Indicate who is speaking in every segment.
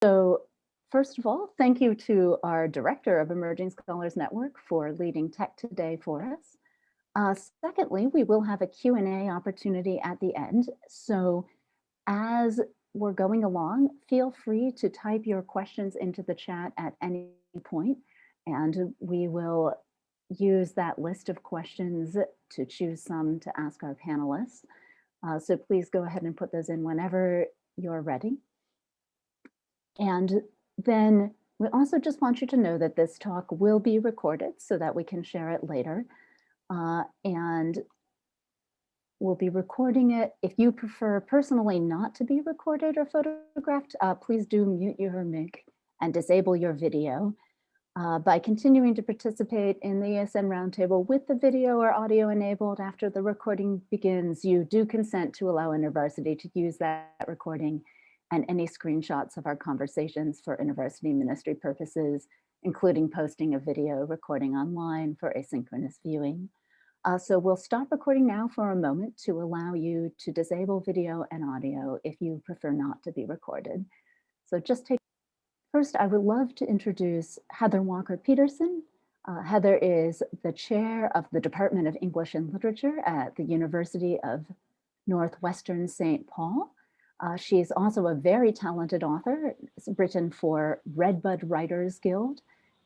Speaker 1: So first of all, thank you to our Director of Emerging Scholars Network for leading tech today for us. Secondly, we will have a Q&A opportunity at the end. So as we're going along, feel free to type your questions into the chat at any point, and we will use that list of questions to choose some to ask our panelists. So please go ahead and put those in whenever you're ready. And then we also just want you to know that this talk will be recorded so that we can share it later. And we'll be recording it. If you prefer personally not to be recorded or photographed, please do mute your mic and disable your video. By continuing to participate in the ESN Roundtable with the video or audio enabled after the recording begins, you do consent to allow InterVarsity to use that recording and any screenshots of our conversations for InterVarsity ministry purposes, including posting a video recording online for asynchronous viewing. So we'll stop recording now for a moment to allow you to disable video and audio if you prefer not to be recorded. So first, I would love to introduce Heather Walker Peterson. Heather is the chair of the Department of English and Literature at the University of Northwestern St. Paul. She is also a very talented author, written for Redbud Writers Guild,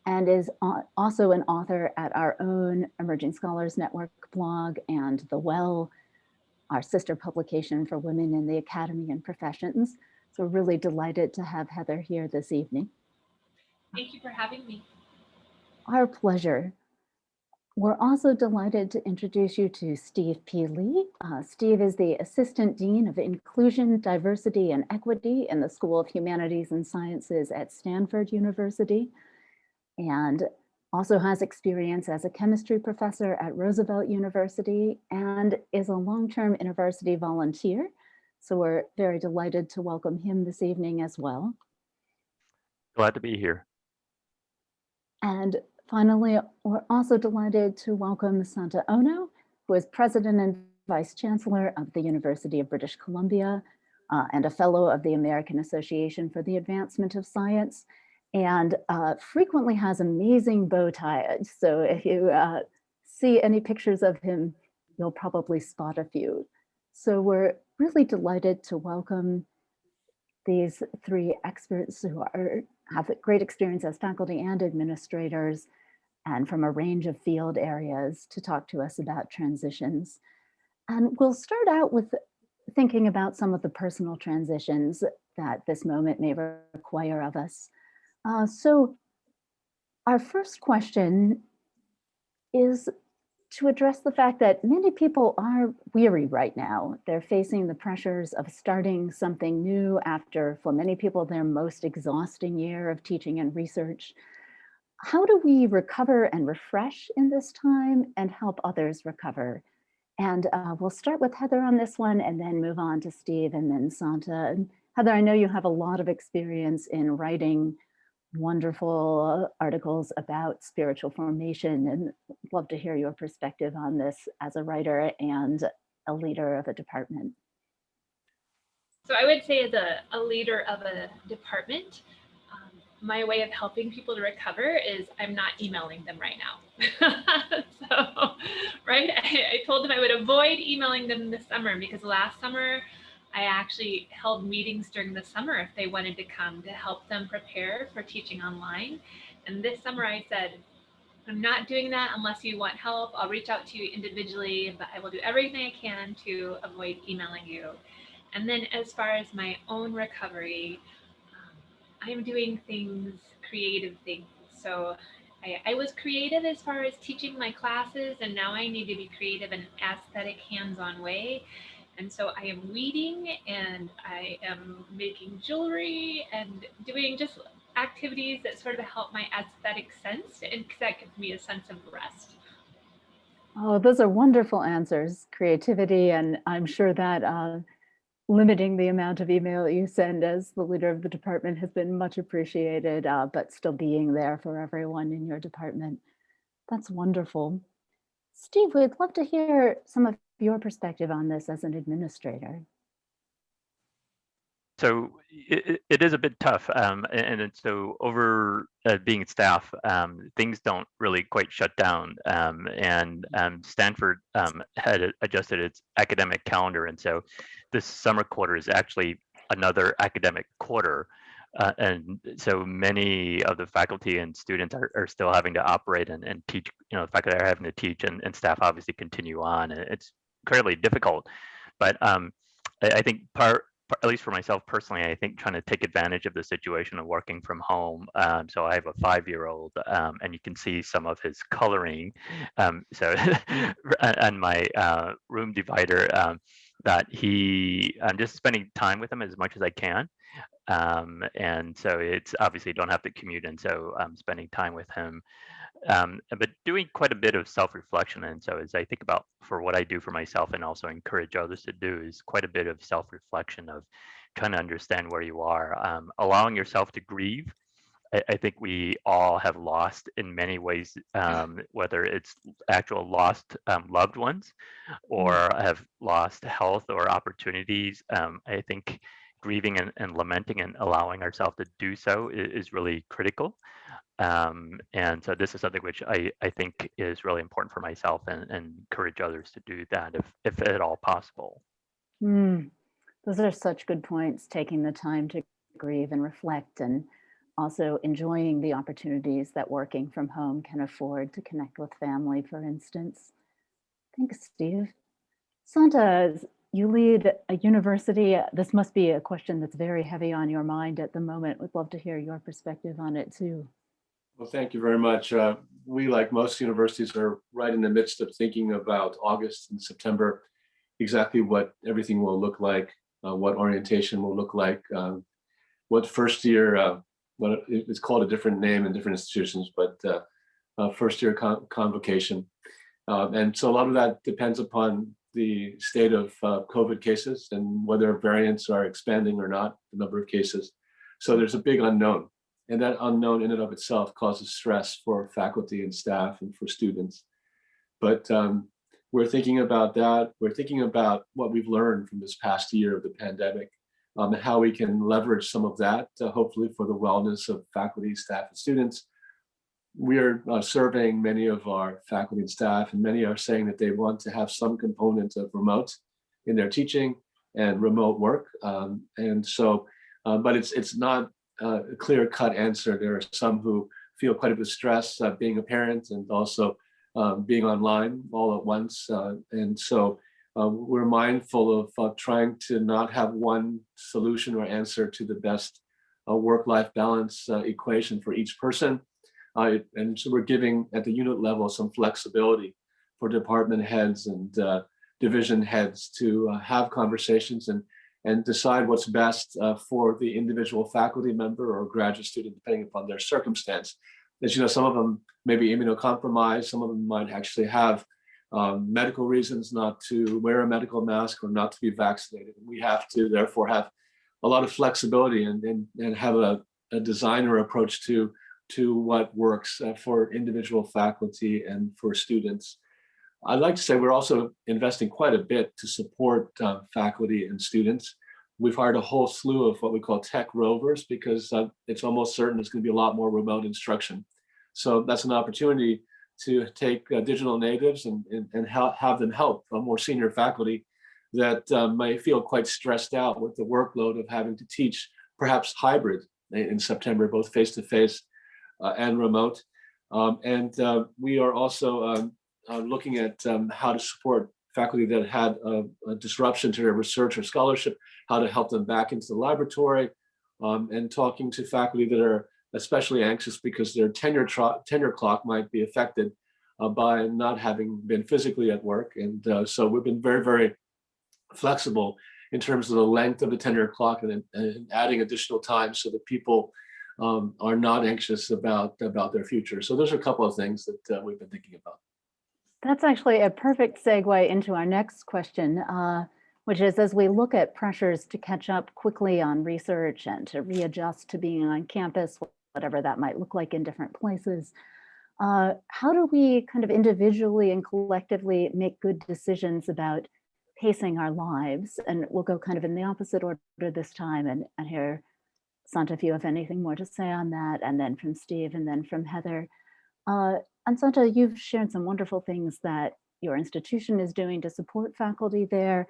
Speaker 1: and is also an author at our own Emerging Scholars Network blog and The Well, our sister publication for women in the academy and professions. So we're really delighted to have Heather here this evening.
Speaker 2: Thank you for having me.
Speaker 1: Our pleasure. We're also delighted to introduce you to Steve P. Lee. Steve is the Assistant Dean of Inclusion, Diversity, and Equity in the School of Humanities and Sciences at Stanford University, and also has experience as a chemistry professor at Roosevelt University and is a long-term InterVarsity volunteer. So we're very delighted to welcome him this evening as well.
Speaker 3: Glad to be here.
Speaker 1: And finally, we're also delighted to welcome Santa Ono, who is President and Vice Chancellor of the University of British Columbia and a Fellow of the American Association for the Advancement of Science, and frequently has amazing bow ties. So if you see any pictures of him, you'll probably spot a few. So we're really delighted to welcome these three experts who have great experience as faculty and administrators and from a range of field areas to talk to us about transitions. And we'll start out with thinking about some of the personal transitions that this moment may require of us. So our first question is to address the fact that many people are weary right now. They're facing the pressures of starting something new after, for many people, their most exhausting year of teaching and research. How do we recover and refresh in this time and help others recover? And we'll start with Heather on this one and then move on to Steve and then Santa. And Heather, I know you have a lot of experience in writing wonderful articles about spiritual formation, and love to hear your perspective on this as a writer and a leader of a department.
Speaker 2: So I would say as a leader of a department, my way of helping people to recover is I'm not emailing them right now. So, right, I told them I would avoid emailing them this summer because last summer I actually held meetings during the summer if they wanted to come to help them prepare for teaching online. And this summer I said, I'm not doing that unless you want help. I'll reach out to you individually, but I will do everything I can to avoid emailing you. And then as far as my own recovery, I'm doing things, creative things. So I was creative as far as teaching my classes, and now I need to be creative in an aesthetic, hands-on way. And so I am weeding and I am making jewelry and doing just activities that sort of help my aesthetic sense, and that gives me a sense of rest.
Speaker 1: Oh, those are wonderful answers, creativity, and I'm sure that limiting the amount of email you send as the leader of the department has been much appreciated, but still being there for everyone in your department. That's wonderful. Steve, we'd love to hear some of your perspective on this as an administrator.
Speaker 3: So it is a bit tough, so over being staff, things don't really quite shut down. Stanford had adjusted its academic calendar, and so this summer quarter is actually another academic quarter. And so many of the faculty and students are still having to operate and teach. Faculty are having to teach, and staff obviously continue on. And it's incredibly difficult, but I think at least for myself personally, I think trying to take advantage of the situation of working from home. So I have a 5-year-old, and you can see some of his coloring. So and my room divider, that I'm just spending time with him as much as I can. And so it's obviously don't have to commute, and so I'm spending time with him, but doing quite a bit of self-reflection. And so as I think about for what I do for myself and also encourage others to do is quite a bit of self-reflection of trying to understand where you are, allowing yourself to grieve. I think we all have lost in many ways, whether it's actual lost loved ones or have lost health or opportunities. I think grieving and lamenting and allowing ourselves to do so is really critical. And so this is something which I think is really important for myself, and encourage others to do that if at all possible.
Speaker 1: Those are such good points, taking the time to grieve and reflect, and also enjoying the opportunities that working from home can afford to connect with family, for instance. Thanks, Steve. Santa, you lead a university. This must be a question that's very heavy on your mind at the moment. We'd love to hear your perspective on it too.
Speaker 4: Well, thank you very much. We, like most universities, are right in the midst of thinking about August and September, exactly what everything will look like, what orientation will look like, what first year, what it's called a different name in different institutions, but first year convocation. And so a lot of that depends upon the state of COVID cases and whether variants are expanding or not, the number of cases. So there's a big unknown. And that unknown in and of itself causes stress for faculty and staff and for students. But we're thinking about that. We're thinking about what we've learned from this past year of the pandemic, and how we can leverage some of that, hopefully for the wellness of faculty, staff, and students. We are surveying many of our faculty and staff, and many are saying that they want to have some component of remote in their teaching and remote work. But it's not a clear-cut answer. There are some who feel quite a bit of stress being a parent and also being online all at once. And so we're mindful of trying to not have one solution or answer to the best work-life balance equation for each person. And so we're giving at the unit level some flexibility for department heads and division heads to have conversations and decide what's best for the individual faculty member or graduate student, depending upon their circumstance. As you know, some of them may be immunocompromised, some of them might actually have medical reasons not to wear a medical mask or not to be vaccinated. We have to therefore have a lot of flexibility and have a designer approach to what works for individual faculty and for students. I'd like to say we're also investing quite a bit to support faculty and students. We've hired a whole slew of what we call tech rovers because it's almost certain there's going to be a lot more remote instruction. So that's an opportunity to take digital natives and have them help more senior faculty that may feel quite stressed out with the workload of having to teach perhaps hybrid in September, both face-to-face and remote. We are also looking at how to support faculty that had a disruption to their research or scholarship, how to help them back into the laboratory, and talking to faculty that are especially anxious because their tenure clock might be affected by not having been physically at work. And so we've been very, very flexible in terms of the length of the tenure clock and adding additional time so that people are not anxious about their future. So those are a couple of things that we've been thinking about.
Speaker 1: That's actually a perfect segue into our next question, which is, as we look at pressures to catch up quickly on research and to readjust to being on campus, whatever that might look like in different places, how do we kind of individually and collectively make good decisions about pacing our lives, and we'll go kind of in the opposite order this time and hear, Santa, if you have anything more to say on that, and then from Steve, and then from Heather. And Santa, you've shared some wonderful things that your institution is doing to support faculty there.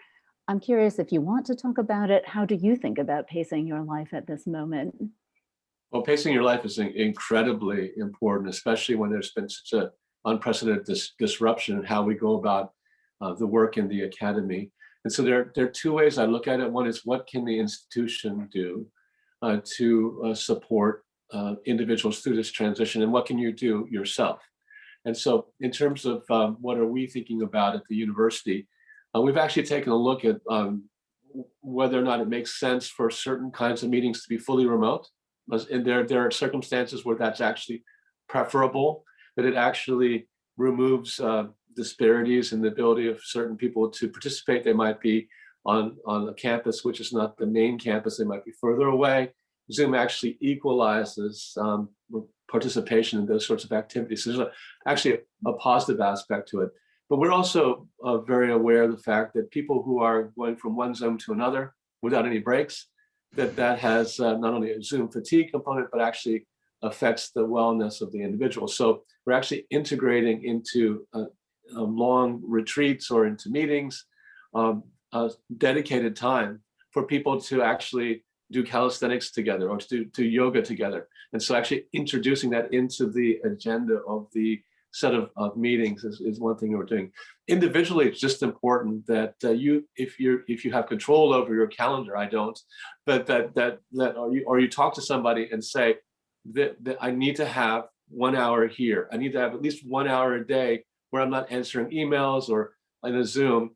Speaker 1: I'm curious if you want to talk about it. How do you think about pacing your life at this moment?
Speaker 4: Well, pacing your life is incredibly important, especially when there's been such an unprecedented disruption in how we go about the work in the academy. And so there are two ways I look at it. One is, what can the institution do to support individuals through this transition, and what can you do yourself? And so in terms of what are we thinking about at the university, we've actually taken a look at whether or not it makes sense for certain kinds of meetings to be fully remote. And there are circumstances where that's actually preferable, that it actually removes disparities in the ability of certain people to participate. They might be on a campus which is not the main campus, they might be further away. Zoom actually equalizes participation in those sorts of activities. So there's actually a positive aspect to it. But we're also very aware of the fact that people who are going from one Zoom to another without any breaks, that has not only a Zoom fatigue component, but actually affects the wellness of the individual. So we're actually integrating into long retreats or into meetings, dedicated time for people to actually do calisthenics together or to do yoga together. And so actually introducing that into the agenda of the set of meetings is one thing we're doing. Individually, it's just important that if you have control over your calendar, I don't, but or you talk to somebody and say that I need to have 1 hour here. I need to have at least 1 hour a day where I'm not answering emails or in a Zoom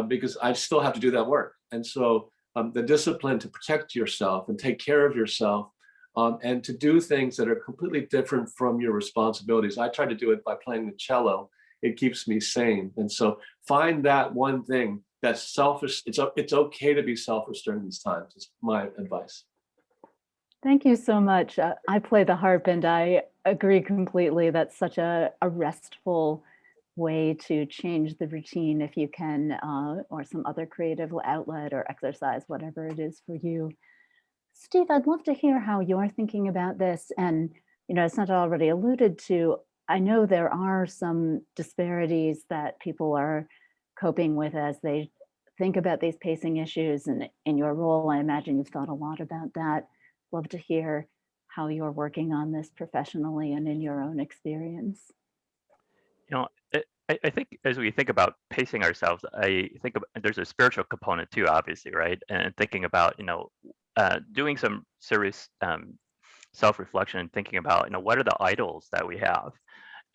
Speaker 4: because I still have to do that work. And so the discipline to protect yourself and take care of yourself and to do things that are completely different from your responsibilities. I try to do it by playing the cello. It keeps me sane. And so find that one thing that's selfish. It's okay to be selfish during these times. It's my advice.
Speaker 1: Thank you so much. I play the harp and I agree completely. That's such a restful way to change the routine if you can, or some other creative outlet or exercise, whatever it is for you. Steve, I'd love to hear how you're thinking about this. And, as Santa already alluded to, I know there are some disparities that people are coping with as they think about these pacing issues. And in your role, I imagine you've thought a lot about that. Love to hear how you're working on this professionally and in your own experience.
Speaker 3: I think as we think about pacing ourselves, I think there's a spiritual component too, obviously, right? And thinking about, doing some serious self-reflection and thinking about, what are the idols that we have,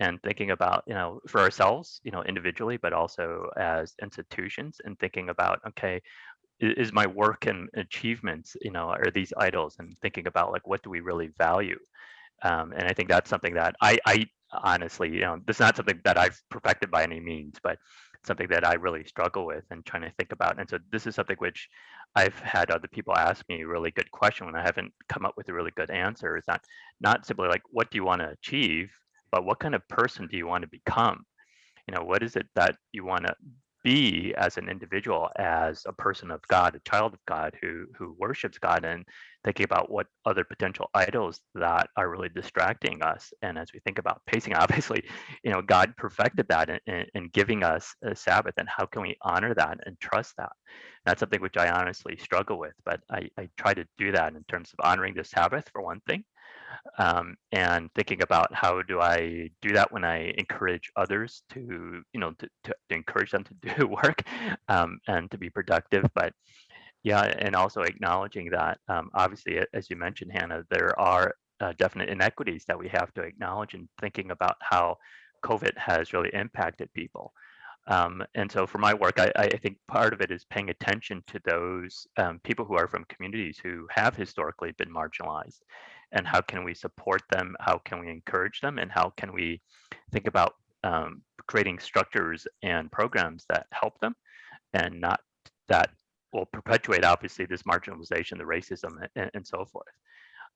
Speaker 3: and thinking about, for ourselves, individually, but also as institutions, and thinking about, okay, is my work and achievements, are these idols, and thinking about like, what do we really value? And I think that's something that I honestly, this is not something that I've perfected by any means, but something that I really struggle with and trying to think about. And so this is something which I've had other people ask me a really good question when I haven't come up with a really good answer. Is not simply like, what do you want to achieve, but what kind of person do you want to become? What is it that you want to be as an individual, as a person of God, a child of God who worships God, and thinking about what other potential idols that are really distracting us. And as we think about pacing, obviously, God perfected that in giving us a Sabbath, and how can we honor that and trust that? That's something which I honestly struggle with, but I try to do that in terms of honoring the Sabbath for one thing. And thinking about how do I do that when I encourage others to, to encourage them to do work and to be productive. But yeah, and also acknowledging that obviously, as you mentioned, Hannah, there are definite inequities that we have to acknowledge, and thinking about how COVID has really impacted people. And so for my work, I think part of it is paying attention to those people who are from communities who have historically been marginalized, and how can we support them? How can we encourage them? And how can we think about creating structures and programs that help them, and not that will perpetuate, obviously, this marginalization, the racism, and so forth.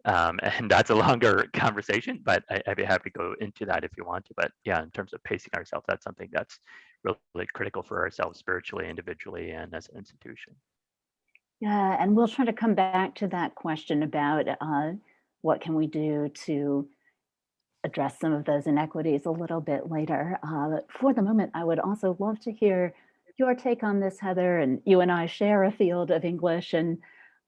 Speaker 3: And that's a longer conversation, but I'd be happy to go into that if you want to. But yeah, in terms of pacing ourselves, that's something that's really critical for ourselves spiritually, individually, and as an institution.
Speaker 1: Yeah, and we'll try to come back to that question about what can we do to address some of those inequities a little bit later. For the moment, I would also love to hear your take on this, Heather, and you and I share a field of English. And,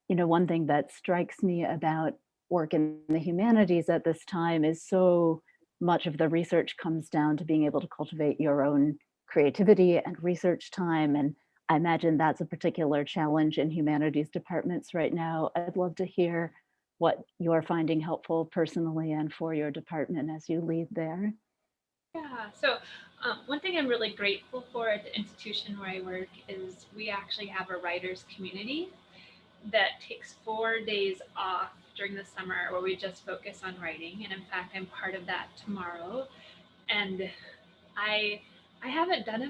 Speaker 1: one thing that strikes me about work in the humanities at this time is so much of the research comes down to being able to cultivate your own creativity and research time. And I imagine that's a particular challenge in humanities departments right now. I'd love to hear what you're finding helpful personally and for your department as you lead there.
Speaker 2: Yeah, so one thing I'm really grateful for at the institution where I work is we actually have a writers community that takes 4 days off during the summer where we just focus on writing. And in fact, I'm part of that tomorrow. And I haven't done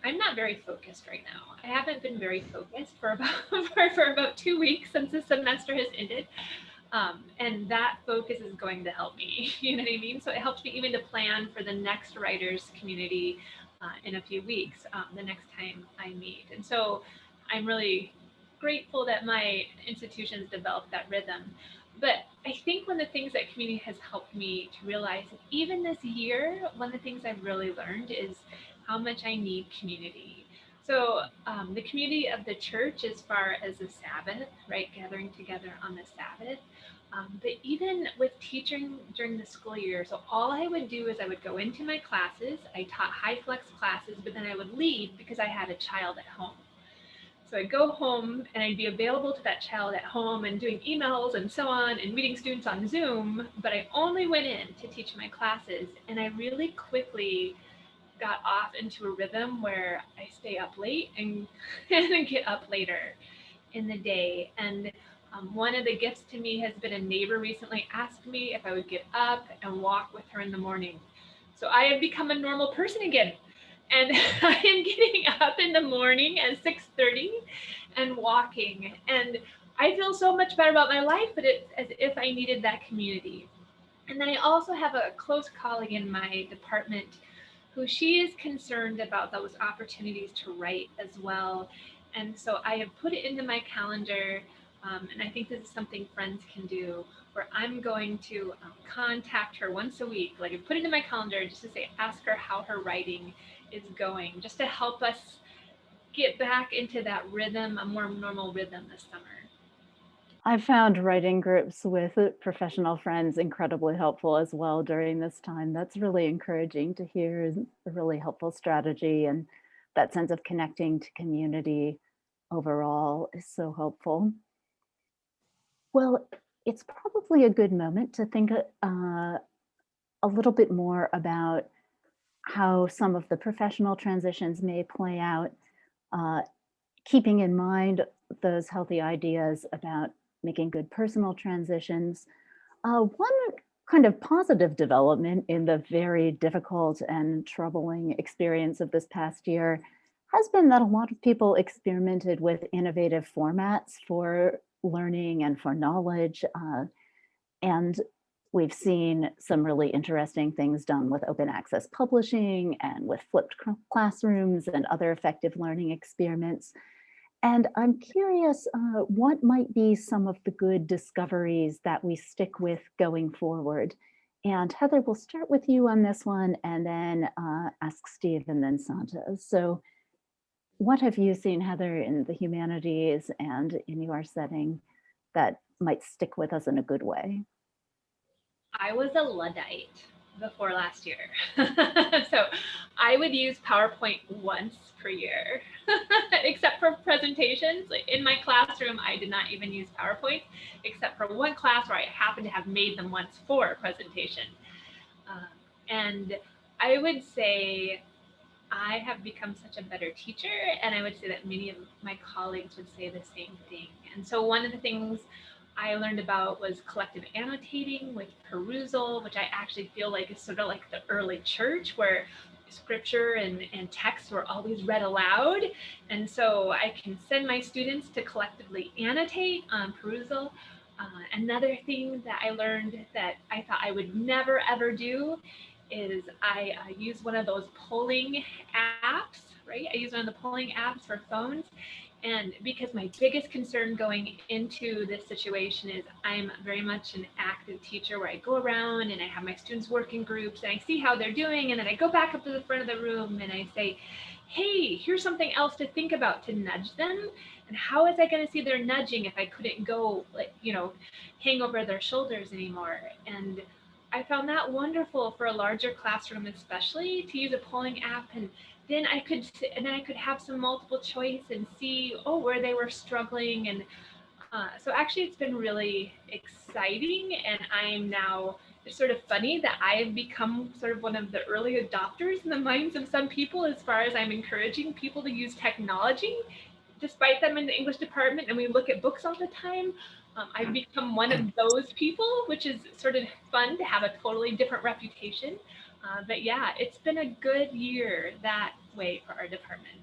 Speaker 2: I'm not very focused right now. I haven't been very focused for about for about 2 weeks since the semester has ended. And that focus is going to help me, you know what I mean? So it helps me even to plan for the next writers community in a few weeks, the next time I meet. And so I'm really grateful that my institution's developed that rhythm. But I think one of the things that community has helped me to realize, even this year, one of the things I've really learned is how much I need community. So the community of the church as far as the Sabbath, right, gathering together on the Sabbath, but even with teaching during the school year, so all I would do is I would go into my classes, I taught high flex classes, but then I would leave because I had a child at home. So I'd go home and I'd be available to that child at home and doing emails and so on and meeting students on Zoom, but I only went in to teach my classes. And I really quickly got off into a rhythm where I stay up late and get up later in the day. And one of the gifts to me has been a neighbor recently asked me if I would get up and walk with her in the morning. So I have become a normal person again. And I am getting up in the morning at 6:30 and walking. And I feel so much better about my life, but it's as if I needed that community. And then I also have a close colleague in my department who she is concerned about those opportunities to write as well. And so I have put it into my calendar, and I think this is something friends can do, where I'm going to contact her once a week, like I put it into my calendar just to say, ask her how her writing is going, just to help us get back into that rhythm, a more normal rhythm this summer.
Speaker 1: I found writing groups with professional friends incredibly helpful as well during this time. That's really encouraging to hear, is a really helpful strategy, and that sense of connecting to community overall is so helpful. Well, it's probably a good moment to think a little bit more about how some of the professional transitions may play out, uh, keeping in mind those healthy ideas about making good personal transitions. One kind of positive development in the very difficult and troubling experience of this past year has been that a lot of people experimented with innovative formats for learning and for knowledge. And we've seen some really interesting things done with open access publishing and with flipped classrooms and other effective learning experiments. And I'm curious, what might be some of the good discoveries that we stick with going forward? And Heather, we'll start with you on this one and then ask Steve and then Santa. So what have you seen, Heather, in the humanities and in your setting that might stick with us in a good way?
Speaker 2: I was a Luddite before last year. So I would use PowerPoint once per year, except for presentations. Like in my classroom, I did not even use PowerPoint, except for one class where I happened to have made them once for a presentation. And I would say I have become such a better teacher, and I would say that many of my colleagues would say the same thing. And so one of the things I learned about was collective annotating with perusal, which I actually feel like is sort of like the early church, where scripture and texts were always read aloud. And so I can send my students to collectively annotate on perusal. Another thing that I learned that I thought I would never ever do is I use one of those polling apps, right? I use one of the polling apps for phones. And because my biggest concern going into this situation is I'm very much an active teacher where I go around and I have my students work in groups and I see how they're doing. And then I go back up to the front of the room and I say, hey, here's something else to think about to nudge them. And how is I going to see their nudging if I couldn't go, like, hang over their shoulders anymore? And I found that wonderful for a larger classroom, especially to use a polling app, and then I could have some multiple choice and see where they were struggling. And so actually it's been really exciting, and I'm now, it's sort of funny that I've become sort of one of the early adopters in the minds of some people as far as I'm encouraging people to use technology despite them in the English department and we look at books all the time. I've become one of those people, which is sort of fun to have a totally different reputation. But yeah, it's been a good year that way for our department.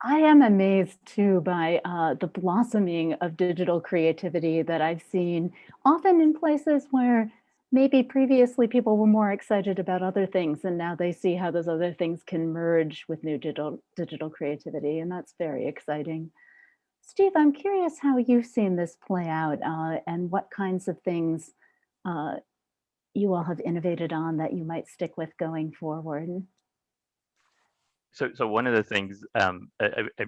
Speaker 1: I am amazed too by the blossoming of digital creativity that I've seen, often in places where maybe previously people were more excited about other things, and now they see how those other things can merge with new digital creativity, and that's very exciting. Steve, I'm curious how you've seen this play out and what kinds of things uh, you all have innovated on that you might stick with going forward.
Speaker 3: So one of the things I'm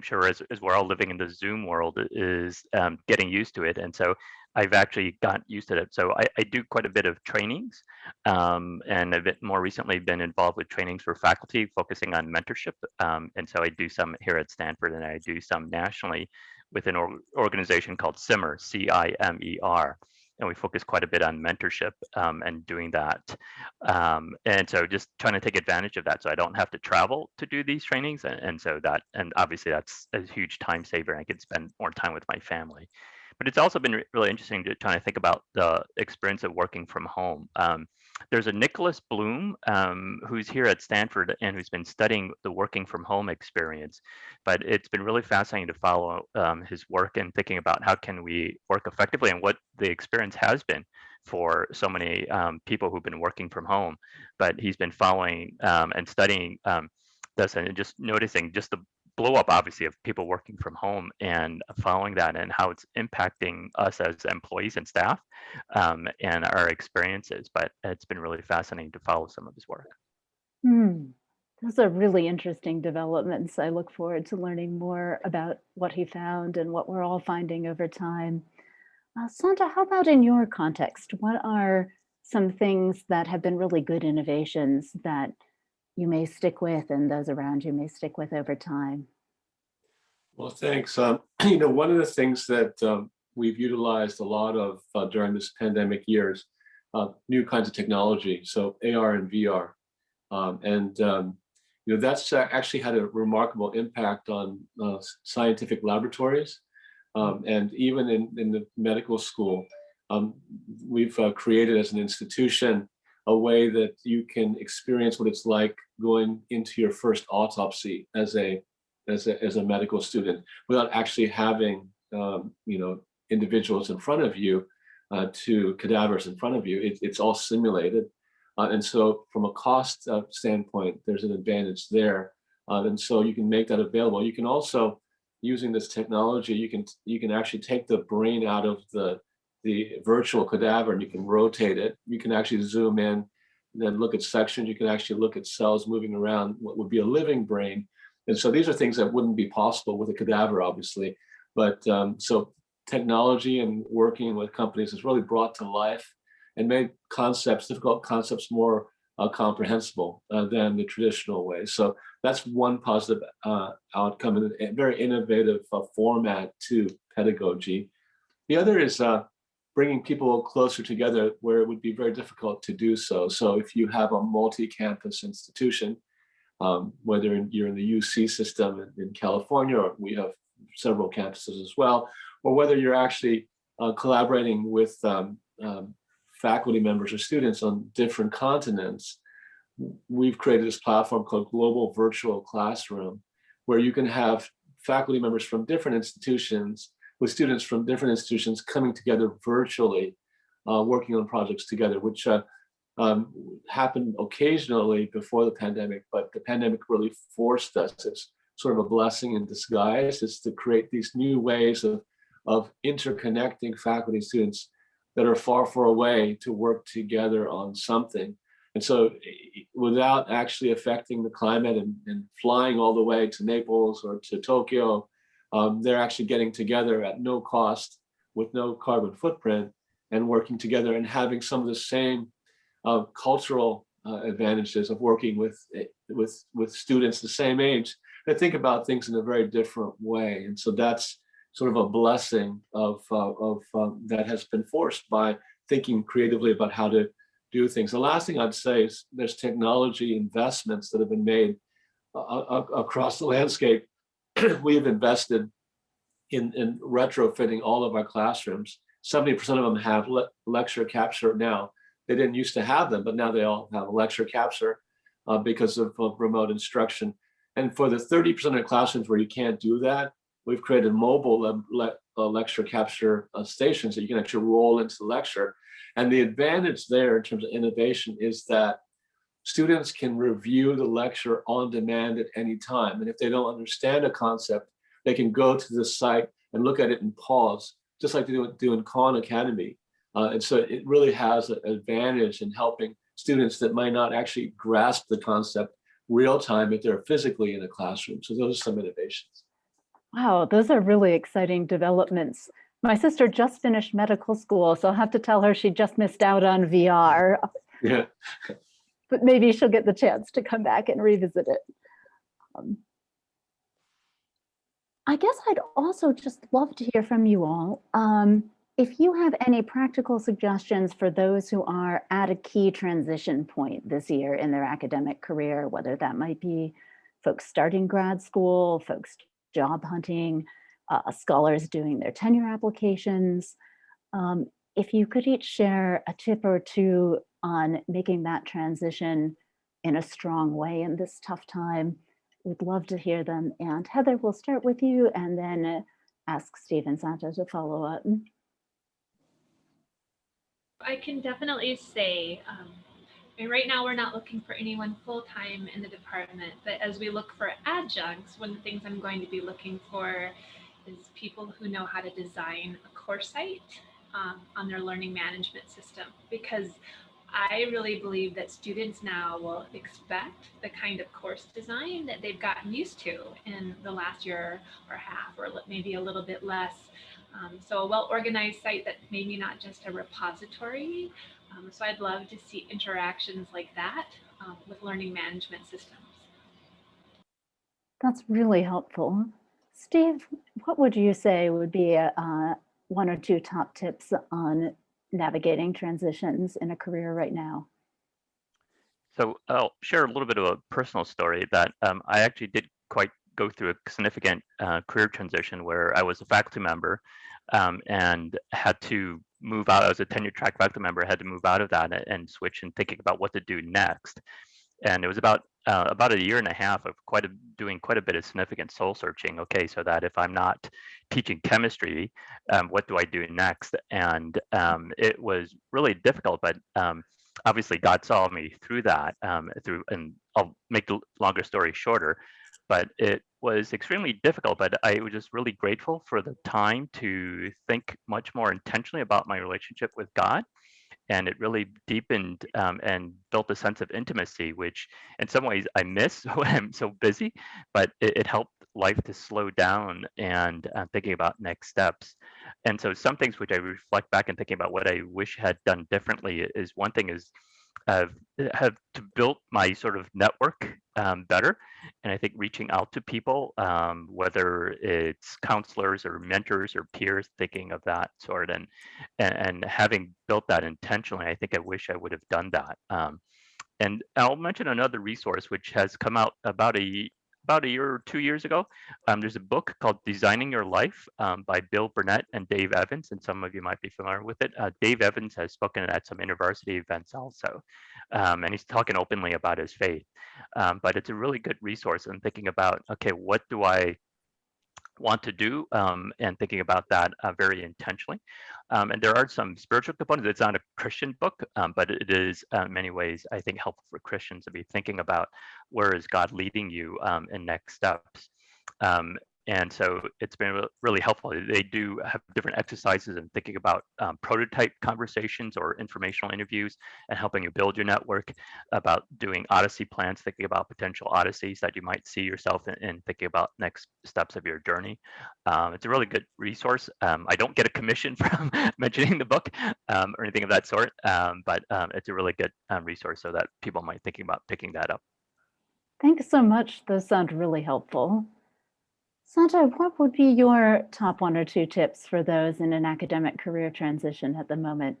Speaker 3: sure as we're all living in the Zoom world is getting used to it. And so I've actually got used to it. So I do quite a bit of trainings, and a bit more recently been involved with trainings for faculty focusing on mentorship. And so I do some here at Stanford, and I do some nationally with an organization called CIMER, CIMER. And we focus quite a bit on mentorship and doing that. And so just trying to take advantage of that so I don't have to travel to do these trainings. And so that, and obviously that's a huge time saver. I can spend more time with my family. But it's also been really interesting to try to think about the experience of working from home. There's a Nicholas Bloom who's here at Stanford and who's been studying the working from home experience. But it's been really fascinating to follow his work and thinking about how can we work effectively and what the experience has been for so many people who've been working from home. But he's been following and studying this and just noticing just the blow up, obviously, of people working from home and following that and how it's impacting us as employees and staff and our experiences. But it's been really fascinating to follow some of his work.
Speaker 1: Those are really interesting developments. I look forward to learning more about what he found and what we're all finding over time. Sandra, how about in your context? What are some things that have been really good innovations that you may stick with and those around you may stick with over time?
Speaker 4: Well, thanks. One of the things that we've utilized a lot of during this pandemic years, new kinds of technology, so AR and VR. That's actually had a remarkable impact on scientific laboratories. And even in the medical school, we've created as an institution a way that you can experience what it's like going into your first autopsy as a medical student without actually having individuals in front of you, to cadavers in front of you. It's all simulated. And so from a cost standpoint, there's an advantage there. And so you can make that available. You can also, using this technology, you can actually take the brain out of the virtual cadaver and you can rotate it. You can actually zoom in and then look at sections. You can actually look at cells moving around what would be a living brain. And so these are things that wouldn't be possible with a cadaver, obviously. But so technology and working with companies has really brought to life and made difficult concepts more comprehensible than the traditional way. So that's one positive outcome and a very innovative format to pedagogy. The other is bringing people closer together where it would be very difficult to do so. So if you have a multi-campus institution, whether you're in the UC system in California, or we have several campuses as well, or whether you're actually collaborating with faculty members or students on different continents, we've created this platform called Global Virtual Classroom, where you can have faculty members from different institutions with students from different institutions coming together virtually, working on projects together, which happened occasionally before the pandemic, but the pandemic really forced us. It's sort of a blessing in disguise, is to create these new ways of interconnecting faculty and students that are far, far away to work together on something. And so without actually affecting the climate and flying all the way to Naples or to Tokyo, they're actually getting together at no cost with no carbon footprint and working together and having some of the same cultural advantages of working with students the same age that think about things in a very different way. And so that's sort of a blessing of that has been forced by thinking creatively about how to do things. The last thing I'd say is there's technology investments that have been made across the landscape. We have invested in retrofitting all of our classrooms. 70% of them have lecture capture now. They didn't used to have them, but now they all have a lecture capture because of remote instruction. And for the 30% of classrooms where you can't do that, we've created mobile lecture capture stations that you can actually roll into the lecture. And the advantage there in terms of innovation is that students can review the lecture on demand at any time. And if they don't understand a concept, they can go to the site and look at it and pause, just like they do in Khan Academy. And so it really has an advantage in helping students that might not actually grasp the concept real time if they're physically in a classroom. So those are some innovations.
Speaker 1: Wow, those are really exciting developments. My sister just finished medical school, so I'll have to tell her she just missed out on VR.
Speaker 4: Yeah.
Speaker 1: But maybe she'll get the chance to come back and revisit it. I guess I'd also just love to hear from you all. If you have any practical suggestions for those who are at a key transition point this year in their academic career, whether that might be folks starting grad school, folks job hunting, scholars doing their tenure applications, if you could each share a tip or two on making that transition in a strong way in this tough time, we'd love to hear them. And Heather, we'll start with you and then ask Steve and Santa to follow up.
Speaker 2: I can definitely say, and right now we're not looking for anyone full-time in the department, but as we look for adjuncts, one of the things I'm going to be looking for is people who know how to design a course site on their learning management system, because I really believe that students now will expect the kind of course design that they've gotten used to in the last year or half, or maybe a little bit less. So a well-organized site that maybe not just a repository. So I'd love to see interactions like that with learning management systems.
Speaker 1: That's really helpful. Steve, what would you say would be one or two top tips on navigating transitions in a career right now?
Speaker 3: So I'll share a little bit of a personal story that I actually did quite go through a significant career transition where I was a faculty member and had to move out. I was a tenure track faculty member, had to move out of that and switch and thinking about what to do next. And it was about a year and a half of doing quite a bit of significant soul searching. Okay, so that if I'm not teaching chemistry, what do I do next? And it was really difficult, but obviously God saw me through that. And I'll make the longer story shorter, but it was extremely difficult. But I was just really grateful for the time to think much more intentionally about my relationship with God. And it really deepened and built a sense of intimacy, which in some ways I miss when I'm so busy, but it helped life to slow down and thinking about next steps. And so some things which I reflect back and thinking about what I wish I had done differently is one thing is have to build my sort of network better. And I think reaching out to people, whether it's counselors or mentors or peers, thinking of that sort, and having built that intentionally, I think I wish I would have done that. And I'll mention another resource which has come out about a year or 2 years ago. There's a book called Designing Your Life by Bill Burnett and Dave Evans, and some of you might be familiar with it. Dave Evans has spoken at some university events also, and he's talking openly about his faith. But it's a really good resource in thinking about, okay, what do I want to do, and thinking about that very intentionally. And there are some spiritual components. It's not a Christian book, but it is in many ways, I think, helpful for Christians to be thinking about where is God leading you in next steps. And so it's been really helpful. They do have different exercises in thinking about prototype conversations or informational interviews and helping you build your network, about doing Odyssey plans, thinking about potential Odysseys that you might see yourself in thinking about next steps of your journey. It's a really good resource. I don't get a commission from mentioning the book or anything of that sort, but it's a really good resource so that people might thinking about picking that up.
Speaker 1: Thanks so much. Those sound really helpful. Santa, what would be your top 1 or 2 tips for those in an academic career transition at the moment?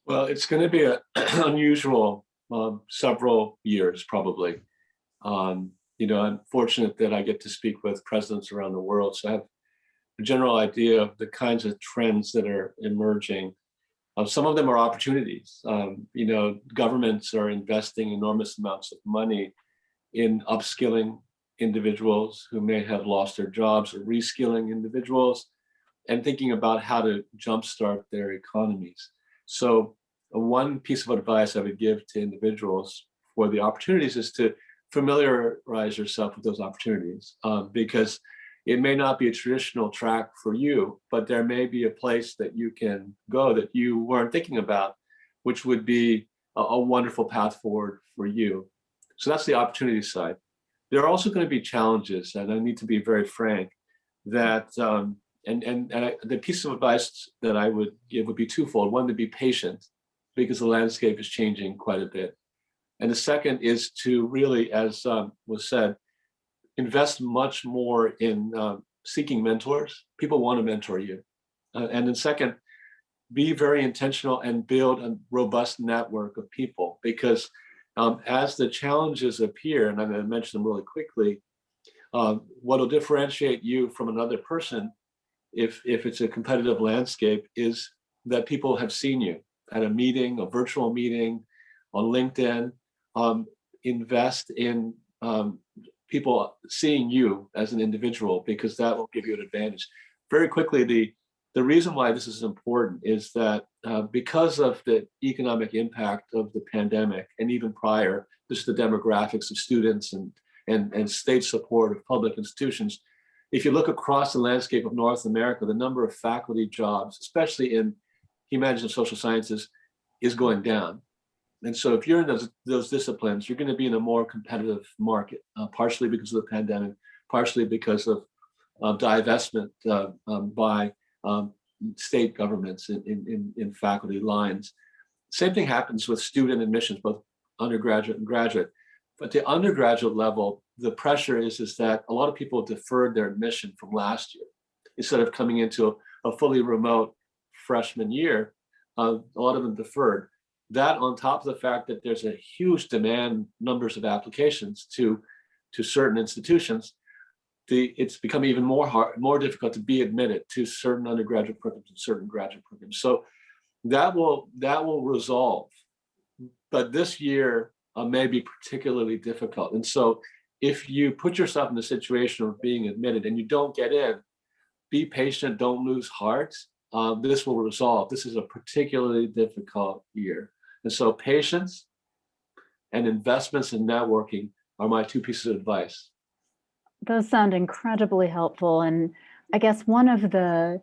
Speaker 4: Well, it's going to be an unusual several years, probably. I'm fortunate that I get to speak with presidents around the world, so I have a general idea of the kinds of trends that are emerging. Some of them are opportunities. Governments are investing enormous amounts of money in upskilling individuals who may have lost their jobs, or reskilling individuals and thinking about how to jumpstart their economies. So one piece of advice I would give to individuals for the opportunities is to familiarize yourself with those opportunities, because it may not be a traditional track for you, but there may be a place that you can go that you weren't thinking about, which would be a wonderful path forward for you. So that's the opportunity side. There are also going to be challenges, and I need to be very frank that, the piece of advice that I would give would be twofold. One, to be patient, because the landscape is changing quite a bit. And the second is to really, as was said, invest much more in seeking mentors. People want to mentor you. And then second, be very intentional and build a robust network of people, because as the challenges appear, and I'm going to mention them really quickly, what will differentiate you from another person, if it's a competitive landscape, is that people have seen you at a meeting, a virtual meeting, on LinkedIn. Invest in people seeing you as an individual, because that will give you an advantage. Very quickly, the reason why this is important is that because of the economic impact of the pandemic, and even prior, just the demographics of students and state support of public institutions, if you look across the landscape of North America, the number of faculty jobs, especially in humanities and social sciences, is going down. And so if you're in those disciplines, you're going to be in a more competitive market, partially because of the pandemic, partially because of divestment by state governments in faculty lines. Same thing happens with student admissions, both undergraduate and graduate. But at the undergraduate level, the pressure is that a lot of people deferred their admission from last year. Instead of coming into a fully remote freshman year, a lot of them deferred. That, on top of the fact that there's a huge demand, numbers of applications to certain institutions, it's become even more difficult to be admitted to certain undergraduate programs and certain graduate programs. So that will resolve. But this year may be particularly difficult. And so if you put yourself in the situation of being admitted and you don't get in, be patient, don't lose heart. This will resolve. This is a particularly difficult year. And so patience and investments in networking are my 2 pieces of advice.
Speaker 1: Those sound incredibly helpful. And I guess one of the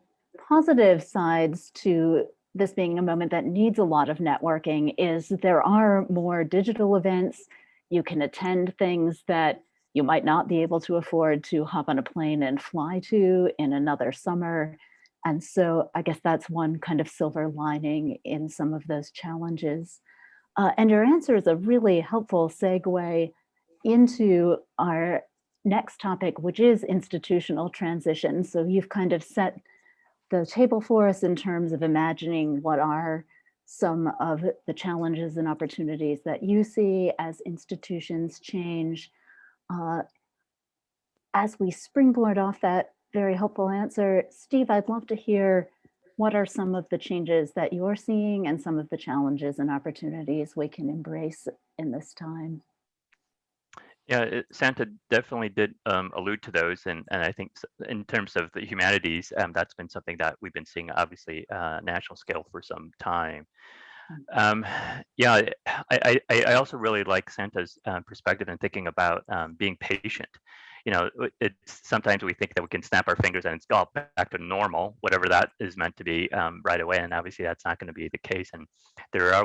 Speaker 1: positive sides to this being a moment that needs a lot of networking is there are more digital events. You can attend things that you might not be able to afford to hop on a plane and fly to in another summer. And so I guess that's one kind of silver lining in some of those challenges. And your answer is a really helpful segue into our next topic, which is institutional transition. So you've kind of set the table for us in terms of imagining what are some of the challenges and opportunities that you see as institutions change. As we springboard off that very helpful answer, Steve, I'd love to hear what are some of the changes that you're seeing and some of the challenges and opportunities we can embrace in this time.
Speaker 3: Yeah, Santa definitely did allude to those, and I think in terms of the humanities, that's been something that we've been seeing, obviously, national scale for some time. Um, yeah, I also really like Santa's perspective in thinking about being patient. You know, it's sometimes we think that we can snap our fingers and it's all back to normal, whatever that is meant to be, right away. And obviously, that's not going to be the case. And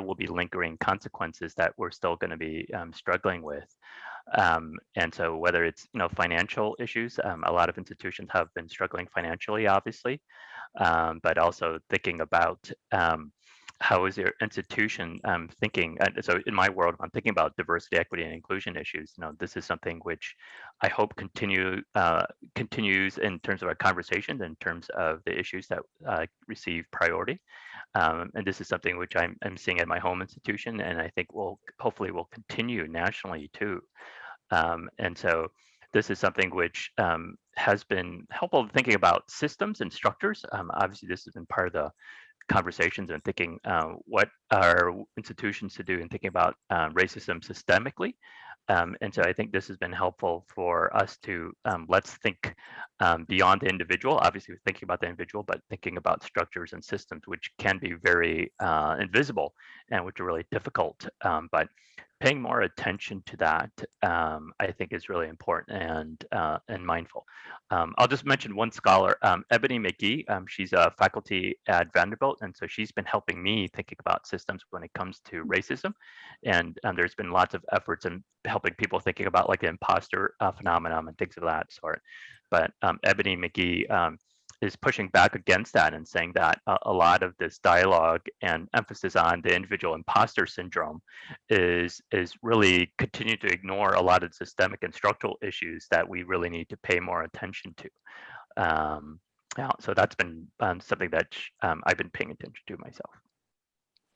Speaker 3: will be lingering consequences that we're still going to be struggling with. And so, whether it's financial issues, a lot of institutions have been struggling financially, obviously, but also thinking about how is your institution thinking? So in my world, I'm thinking about diversity, equity, and inclusion issues. This is something which I hope continues in terms of our conversations, in terms of the issues that receive priority. And this is something which I'm seeing at my home institution, and I think hopefully will continue nationally too. And so this is something which has been helpful thinking about systems and structures. Obviously, this has been part of the conversations and thinking what are institutions to do in thinking about racism systemically. And so I think this has been helpful for us to let's think beyond the individual. Obviously, we're thinking about the individual, but thinking about structures and systems, which can be very invisible and which are really difficult. But paying more attention to that, I think, is really important and mindful. I'll just mention one scholar, Ebony McGee. She's a faculty at Vanderbilt, and so she's been helping me thinking about systems when it comes to racism. And there's been lots of efforts in helping people thinking about like the imposter phenomenon and things of that sort. But Ebony McGee is pushing back against that and saying that a lot of this dialogue and emphasis on the individual imposter syndrome is really continue to ignore a lot of systemic and structural issues that we really need to pay more attention to. Yeah, so that's been something that I've been paying attention to myself.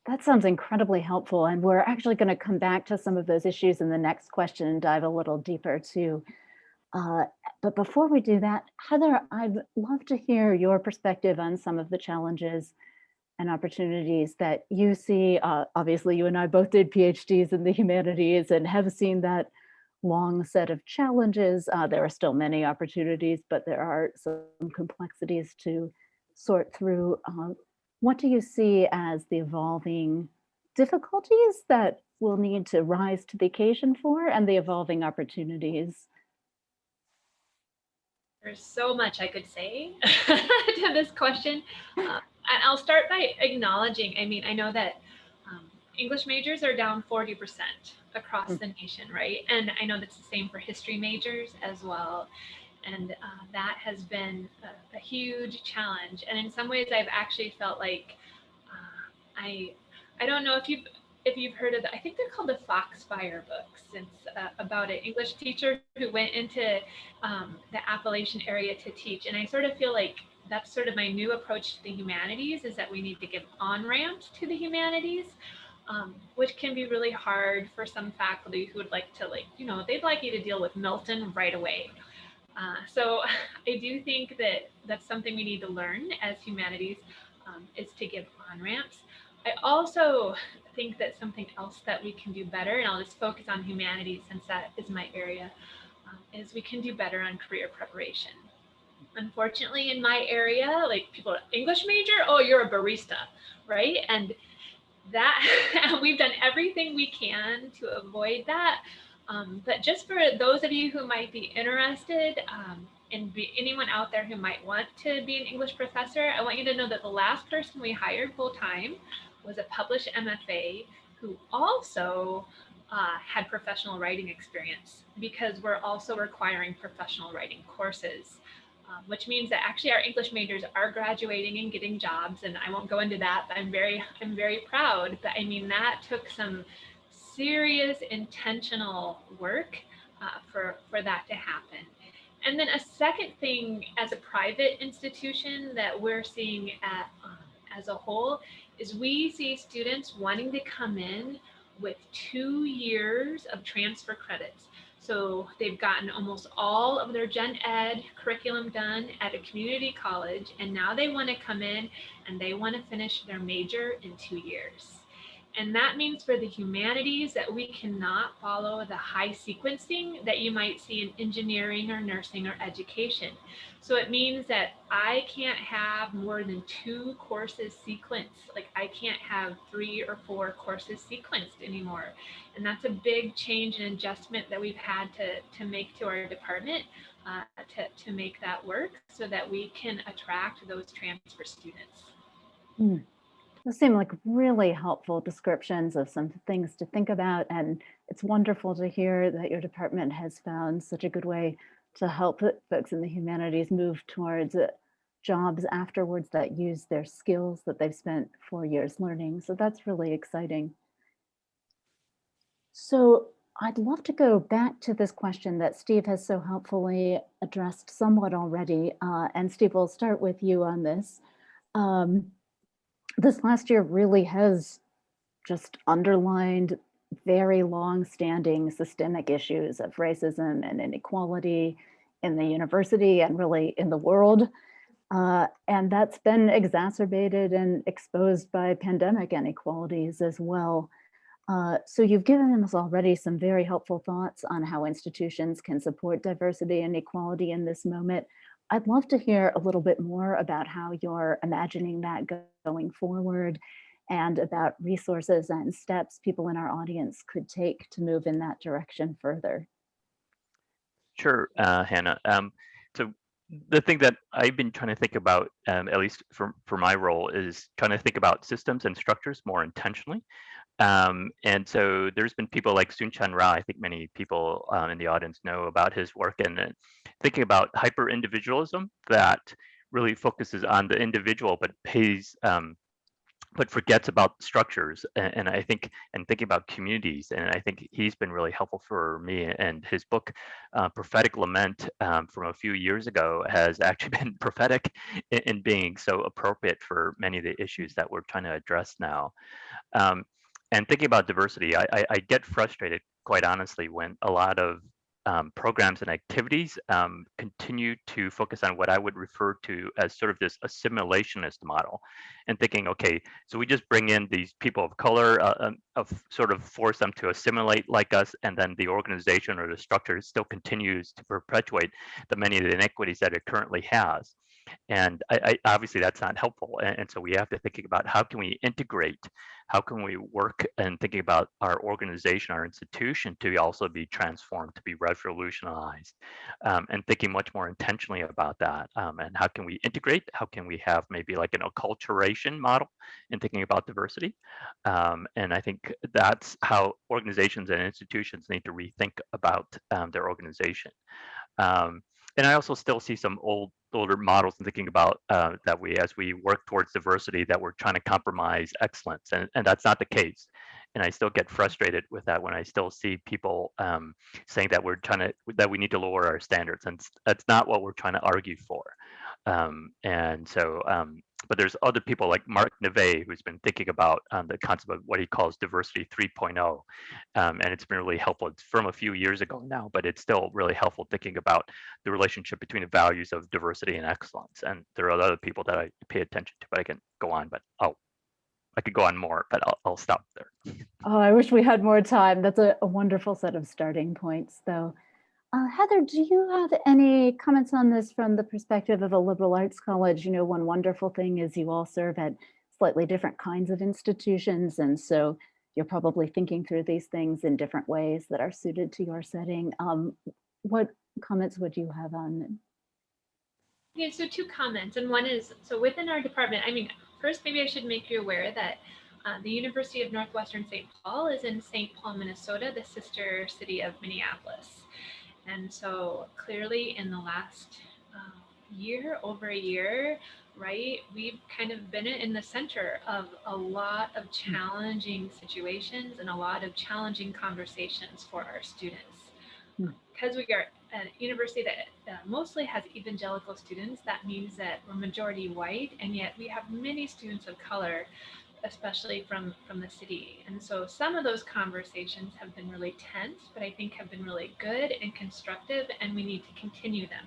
Speaker 1: That sounds incredibly helpful. And we're actually going to come back to some of those issues in the next question and dive a little deeper too. But before we do that, Heather, I'd love to hear your perspective on some of the challenges and opportunities that you see. Obviously, you and I both did PhDs in the humanities and have seen that long set of challenges. There are still many opportunities, but there are some complexities to sort through. What do you see as the evolving difficulties that we'll need to rise to the occasion for, and the evolving opportunities?
Speaker 2: There's so much I could say to this question. And I'll start by acknowledging, I know that English majors are down 40% across the nation, right? And I know that's the same for history majors as well. And that has been a huge challenge. And in some ways, I've actually felt like I don't know if you've heard of I think they're called the Foxfire books. It's about an English teacher who went into the Appalachian area to teach. And I sort of feel like that's sort of my new approach to the humanities, is that we need to give on-ramps to the humanities, which can be really hard for some faculty who would like to, they'd like you to deal with Milton right away. So I do think that that's something we need to learn as humanities, is to give on-ramps. I also think that something else that we can do better, and I'll just focus on humanities since that is my area, is we can do better on career preparation. Unfortunately, in my area, like people, English major, oh, you're a barista, right? And that we've done everything we can to avoid that. But just for those of you who might be interested, and anyone out there who might want to be an English professor, I want you to know that the last person we hired full-time was a published MFA who also had professional writing experience, because we're also requiring professional writing courses, which means that actually our English majors are graduating and getting jobs. And I won't go into that, but I'm very proud. But I mean, that took some serious intentional work for that to happen. And then a second thing, as a private institution, that we're seeing as a whole, is we see students wanting to come in with 2 years of transfer credits. So they've gotten almost all of their gen ed curriculum done at a community college, and now they want to come in and they want to finish their major in 2 years. And that means for the humanities that we cannot follow the high sequencing that you might see in engineering or nursing or education. So it means that I can't have more than 2 courses sequenced. Like I can't have 3 or 4 courses sequenced anymore. And that's a big change and adjustment that we've had to make to our department to make that work so that we can attract those transfer students.
Speaker 1: Those seem like really helpful descriptions of some things to think about. And it's wonderful to hear that your department has found such a good way to help folks in the humanities move towards jobs afterwards that use their skills that they've spent 4 years learning. So that's really exciting. So I'd love to go back to this question that Steve has so helpfully addressed somewhat already. And Steve, we'll start with you on this. This last year really has just underlined very long-standing systemic issues of racism and inequality in the university and really in the world. And that's been exacerbated and exposed by pandemic inequalities as well. So you've given us already some very helpful thoughts on how institutions can support diversity and equality in this moment. I'd love to hear a little bit more about how you're imagining that going forward and about resources and steps people in our audience could take to move in that direction further.
Speaker 3: Sure, Hannah. So the thing that I've been trying to think about, at least for my role, is trying to think about systems and structures more intentionally. And so there's been people like Soon-Chan Rah, I think many people in the audience know about his work, and thinking about hyper-individualism that really focuses on the individual but but forgets about structures. And I think, and thinking about communities, and I think he's been really helpful for me. And his book, Prophetic Lament, from a few years ago, has actually been prophetic in being so appropriate for many of the issues that we're trying to address now. And thinking about diversity, I get frustrated, quite honestly, when a lot of programs and activities continue to focus on what I would refer to as sort of this assimilationist model, and thinking, okay, so we just bring in these people of color, sort of force them to assimilate like us, and then the organization or the structure still continues to perpetuate the many of the inequities that it currently has. And I obviously that's not helpful. And so we have to think about how can we integrate, how can we work and thinking about our organization, our institution to also be transformed, to be revolutionized, and thinking much more intentionally about that. And how can we integrate? How can we have maybe like an acculturation model in thinking about diversity? And I think that's how organizations and institutions need to rethink about their organization. And I also still see some older models and thinking about that as we work towards diversity, that we're trying to compromise excellence, and that's not the case. And I still get frustrated with that when I still see people saying that that we need to lower our standards, and that's not what we're trying to argue for. But there's other people like Mark Neve, who's been thinking about the concept of what he calls diversity 3.0. And it's been really helpful. It's from a few years ago now, but it's still really helpful thinking about the relationship between the values of diversity and excellence. And there are other people that I pay attention to, but I can go on, but I could go on more, but I'll stop there.
Speaker 1: Oh, I wish we had more time. That's a wonderful set of starting points, though. Heather, do you have any comments on this from the perspective of a liberal arts college? You know, one wonderful thing is you all serve at slightly different kinds of institutions, and so you're probably thinking through these things in different ways that are suited to your setting. What comments would you have on it?
Speaker 2: Yeah, so 2 comments, and one is, so within our department, I mean, first, maybe I should make you aware that the University of Northwestern St. Paul is in St. Paul, Minnesota, the sister city of Minneapolis. And so clearly in the last over a year, right, we've kind of been in the center of a lot of challenging situations and a lot of challenging conversations for our students. Because we are a university that mostly has evangelical students, that means that we're majority white, and yet we have many students of color, especially from the city. And so some of those conversations have been really tense, but I think have been really good and constructive, and we need to continue them.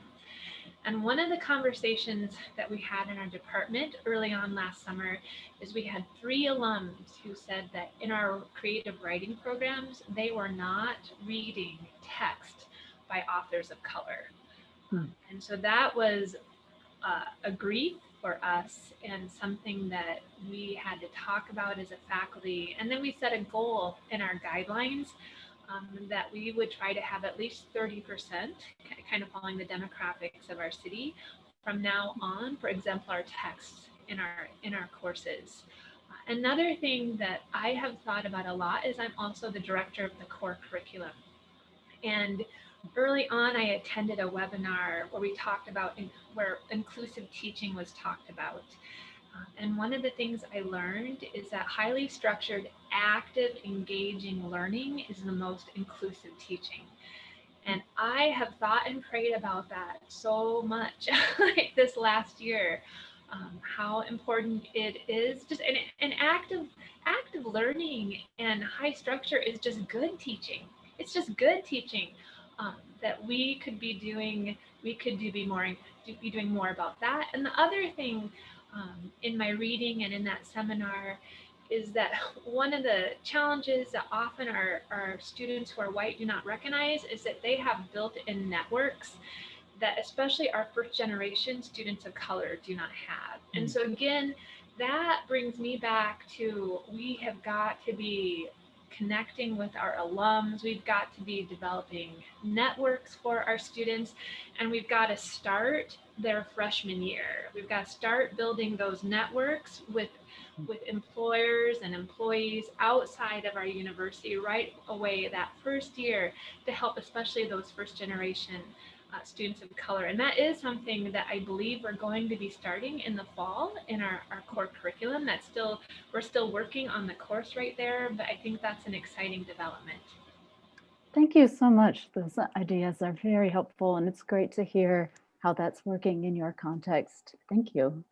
Speaker 2: And one of the conversations that we had in our department early on last summer is we had 3 alums who said that in our creative writing programs, they were not reading text by authors of color. And so that was a grief for us and something that we had to talk about as a faculty. And then we set a goal in our guidelines that we would try to have at least 30%, kind of following the demographics of our city, from now on for exemplar texts in our courses. Another thing that I have thought about a lot is I'm also the director of the core curriculum. And early on, I attended a webinar where we talked about where inclusive teaching was talked about. And one of the things I learned is that highly structured, active, engaging learning is the most inclusive teaching. And I have thought and prayed about that so much like this last year, how important it is. Just an active learning and high structure is just good teaching. It's just good teaching that we could be doing. We could be doing more about that. And the other thing in my reading and in that seminar is that one of the challenges that often our students who are white do not recognize is that they have built-in networks that especially our first generation students of color do not have. And so again, that brings me back to we have got to be connecting with our alums. We've got to be developing networks for our students, and we've got to start their freshman year. We've got to start building those networks with employers and employees outside of our university right away that first year to help especially those first generation students of color. And that is something that I believe we're going to be starting in the fall in our core curriculum. We're still working on the course right there, but I think that's an exciting development.
Speaker 1: Thank you so much. Those ideas are very helpful, and it's great to hear how that's working in your context. Thank you.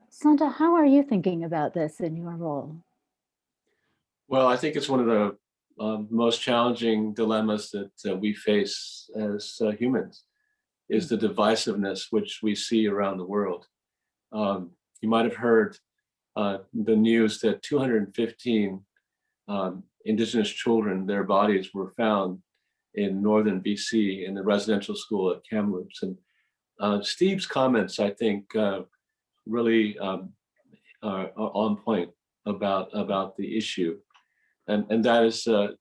Speaker 1: Santa, how are you thinking about this in your role?
Speaker 4: Well, I think it's one of the most challenging dilemmas that we face as humans is the divisiveness which we see around the world. You might have heard the news that 215 Indigenous children, their bodies were found in northern BC in the residential school at Kamloops. And Steve's comments, I think, really are on point about the issue. And that is the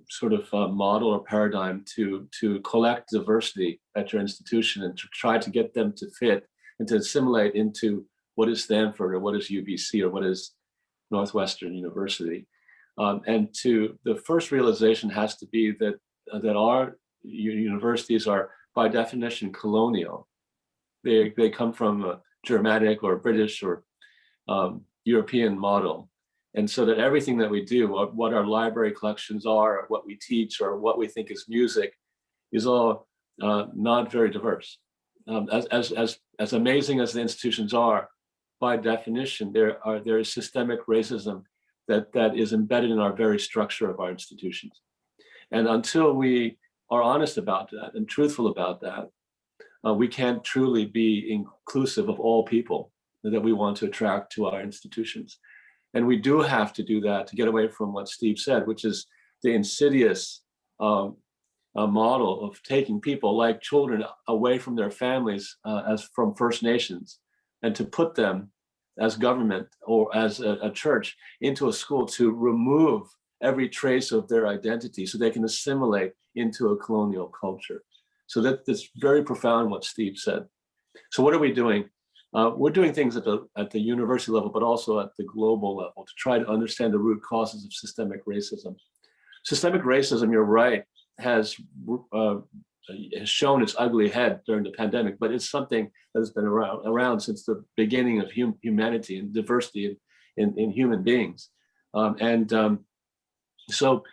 Speaker 4: sort of model or paradigm to collect diversity at your institution and to try to get them to fit and to assimilate into what is Stanford or what is UBC or what is Northwestern University. And the first realization has to be that our universities are by definition colonial. They come from a Germanic or British or European model. And so that everything that we do, what our library collections are, what we teach, or what we think is music, is all not very diverse. As amazing as the institutions are, by definition, there is systemic racism that is embedded in our very structure of our institutions. And until we are honest about that and truthful about that, we can't truly be inclusive of all people that we want to attract to our institutions. And we do have to do that to get away from what Steve said, which is the insidious model of taking people like children away from their families as from First Nations and to put them as government or as a church into a school to remove every trace of their identity so they can assimilate into a colonial culture. So that's very profound what Steve said. So what are we doing? We're doing things at the university level, but also at the global level to try to understand the root causes of systemic racism. Systemic racism, you're right, has shown its ugly head during the pandemic, but it's something that has been around since the beginning of humanity and diversity in human beings. So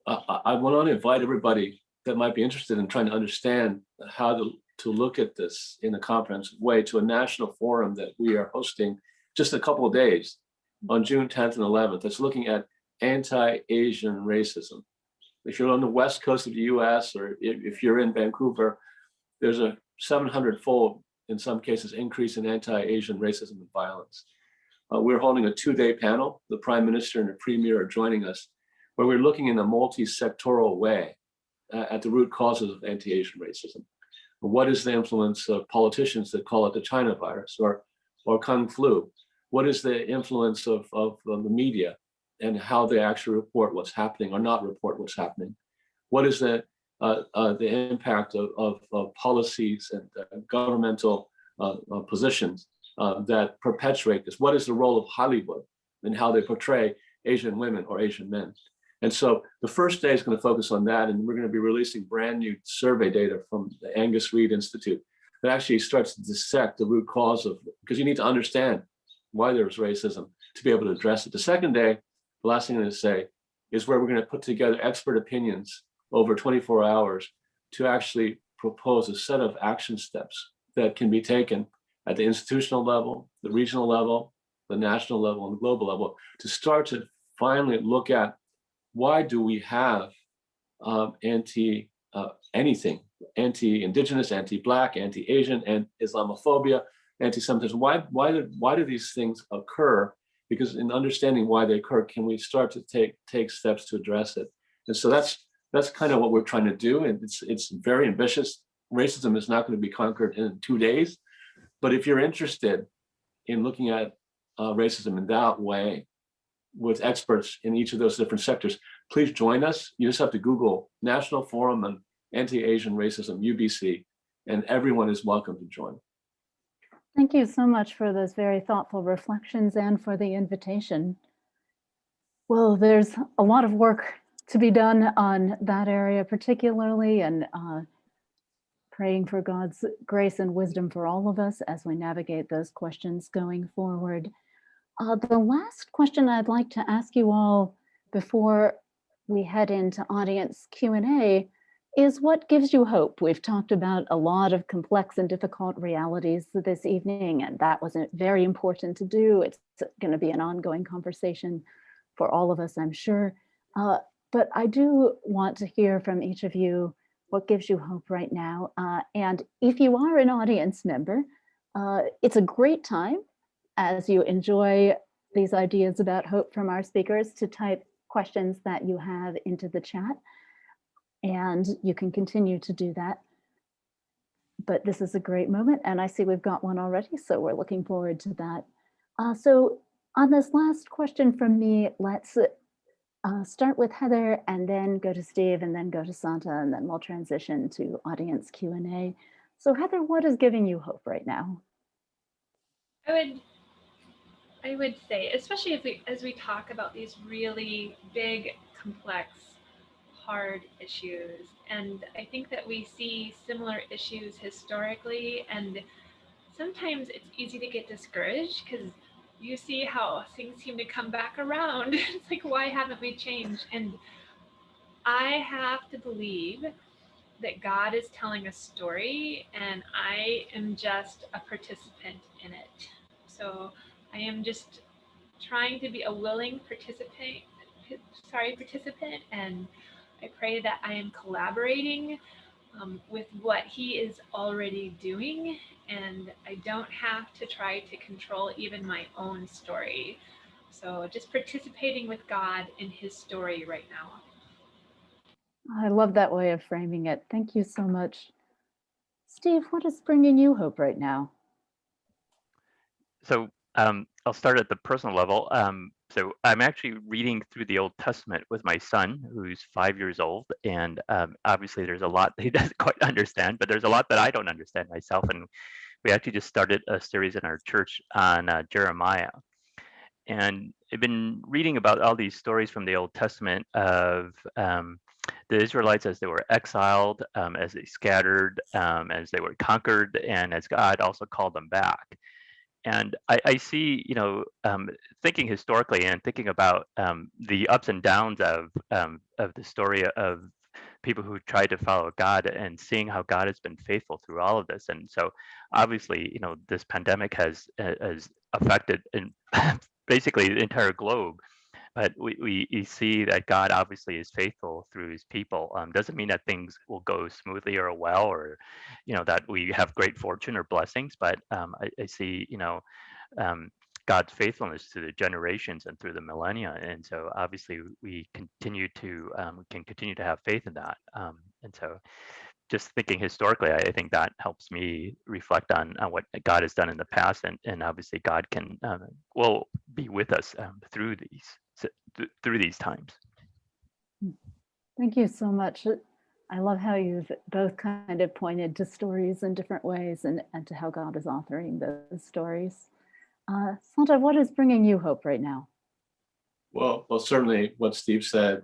Speaker 4: I want to invite everybody that might be interested in trying to understand how to look at this in a comprehensive way to a national forum that we are hosting just a couple of days on June 10th and 11th. That's looking at anti-Asian racism. If you're on the west coast of the US, or if you're in Vancouver, there's a 700-fold, in some cases, increase in anti-Asian racism and violence. We're holding a 2-day panel. The Prime Minister and the Premier are joining us, where we're looking in a multi-sectoral way at the root causes of anti-Asian racism. What is the influence of politicians that call it the China virus or Kung flu? What is the influence of the media and how they actually report what's happening or not report what's happening? What is the impact of policies and governmental positions that perpetuate this? What is the role of Hollywood and how they portray Asian women or Asian men? And so the first day is going to focus on that, and we're going to be releasing brand new survey data from the Angus Reid Institute that actually starts to dissect the root cause of, because you need to understand why there's racism to be able to address it. The second day, the last thing I'm going to say, is where we're going to put together expert opinions over 24 hours to actually propose a set of action steps that can be taken at the institutional level, the regional level, the national level, and the global level to start to finally look at why do we have anti-anything, anti-Indigenous, anti-Black, anti-Asian, and Islamophobia, anti-Semitism. Why do these things occur? Because in understanding why they occur, can we start to take steps to address it? And so that's kind of what we're trying to do. And it's very ambitious. Racism is not going to be conquered in 2 days. But if you're interested in looking at racism in that way, with experts in each of those different sectors, please join us. You just have to Google National Forum on Anti-Asian Racism, UBC, and everyone is welcome to join.
Speaker 1: Thank you so much for those very thoughtful reflections and for the invitation. Well, there's a lot of work to be done on that area particularly, and praying for God's grace and wisdom for all of us as we navigate those questions going forward. The last question I'd like to ask you all before we head into audience Q&A is, what gives you hope? We've talked about a lot of complex and difficult realities this evening, and that was very important to do. It's going to be an ongoing conversation for all of us, I'm sure. But I do want to hear from each of you what gives you hope right now. And if you are an audience member, it's a great time as you enjoy these ideas about hope from our speakers to type questions that you have into the chat. And you can continue to do that. But this is a great moment, and I see we've got one already, so we're looking forward to that. So on this last question from me, let's start with Heather and then go to Steve and then go to Santa, and then we'll transition to audience Q&A. So Heather, what is giving you hope right now?
Speaker 2: I would say, especially as we talk about these really big, complex, hard issues, and I think that we see similar issues historically, and sometimes it's easy to get discouraged because you see how things seem to come back around. It's like, why haven't we changed? And I have to believe that God is telling a story, and I am just a participant in it. So I am just trying to be a willing participant, and I pray that I am collaborating with what He is already doing, and I don't have to try to control even my own story. So just participating with God in His story right now.
Speaker 1: I love that way of framing it. Thank you so much. Steve, what is bringing you hope right now?
Speaker 3: So I'll start at the personal level. So I'm actually reading through the Old Testament with my son, who's 5 years old. And obviously there's a lot he doesn't quite understand, but there's a lot that I don't understand myself. And we actually just started a series in our church on Jeremiah. And I've been reading about all these stories from the Old Testament of the Israelites as they were exiled, as they scattered, as they were conquered, and as God also called them back. And I see, thinking historically and thinking about the ups and downs of the story of people who tried to follow God, and seeing how God has been faithful through all of this. And so obviously, this pandemic has affected basically the entire globe. but we see that God obviously is faithful through his people. Doesn't mean that things will go smoothly or well, or, that we have great fortune or blessings, but I see, um, God's faithfulness to the generations and through the millennia. And so obviously we can continue to have faith in that. And so just thinking historically, I think that helps me reflect on what God has done in the past, and obviously God will be with us through these times.
Speaker 1: Thank you so much. I love how you've both kind of pointed to stories in different ways and to how God is authoring those stories. Santa, what is bringing you hope right now?
Speaker 4: Well, certainly what Steve said,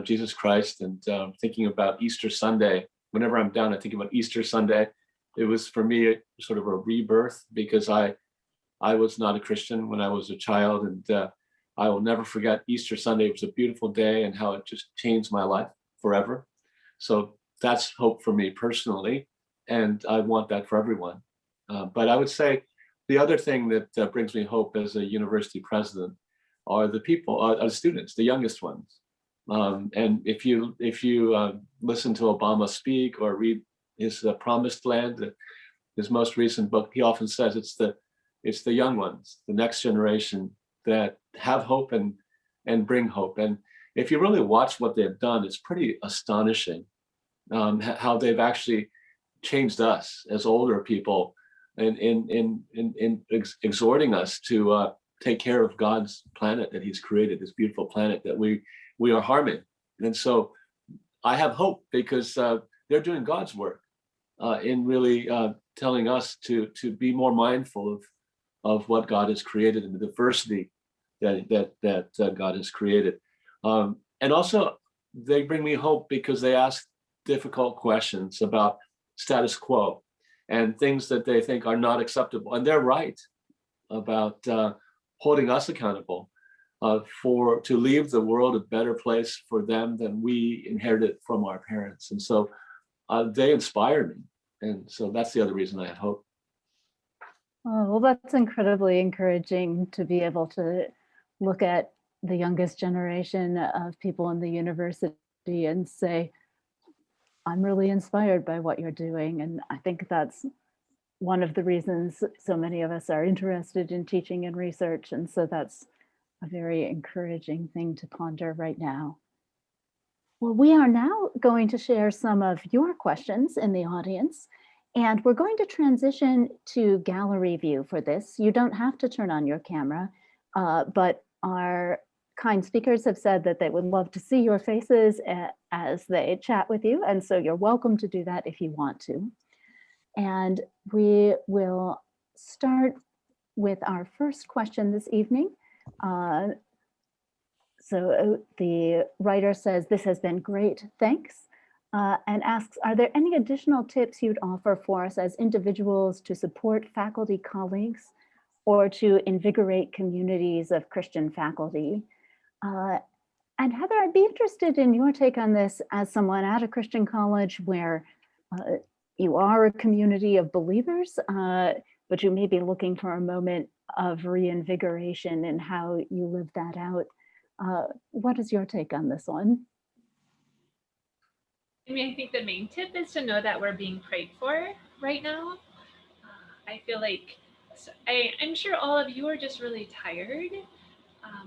Speaker 4: Jesus Christ, and thinking about Easter Sunday. Whenever I'm down, I think about Easter Sunday. It was for me sort of a rebirth, because I was not a Christian when I was a child, and I will never forget Easter Sunday. It was a beautiful day, and how it just changed my life forever. So that's hope for me personally, and I want that for everyone. But I would say the other thing that brings me hope as a university president are the people, are the students, the youngest ones. And if you listen to Obama speak or read his Promised Land, his most recent book, he often says it's the young ones, the next generation, that have hope and bring hope. And if you really watch what they've done, it's pretty astonishing how they've actually changed us as older people, in exhorting us to take care of God's planet that he's created, this beautiful planet that we are harming. And so I have hope, because they're doing God's work in really telling us to be more mindful of what God has created and the diversity that God has created. And also they bring me hope because they ask difficult questions about status quo and things that they think are not acceptable. And they're right about holding us accountable to leave the world a better place for them than we inherited from our parents. And so they inspire me. And so that's the other reason I have hope.
Speaker 1: Oh, well, that's incredibly encouraging to be able to look at the youngest generation of people in the university and say, I'm really inspired by what you're doing. And I think that's one of the reasons so many of us are interested in teaching and research. And so that's a very encouraging thing to ponder right now. Well, we are now going to share some of your questions in the audience, and we're going to transition to gallery view for this. You don't have to turn on your camera, but our kind speakers have said that they would love to see your faces as they chat with you. And so you're welcome to do that if you want to. And we will start with our first question this evening. So the writer says, this has been great, thanks, and asks, are there any additional tips you'd offer for us as individuals to support faculty colleagues or to invigorate communities of Christian faculty? And Heather, I'd be interested in your take on this as someone at a Christian college where you are a community of believers, but you may be looking for a moment of reinvigoration in how you live that out. What is your take on this one?
Speaker 2: I mean, I think the main tip is to know that we're being prayed for right now. I feel like, I'm sure all of you are just really tired.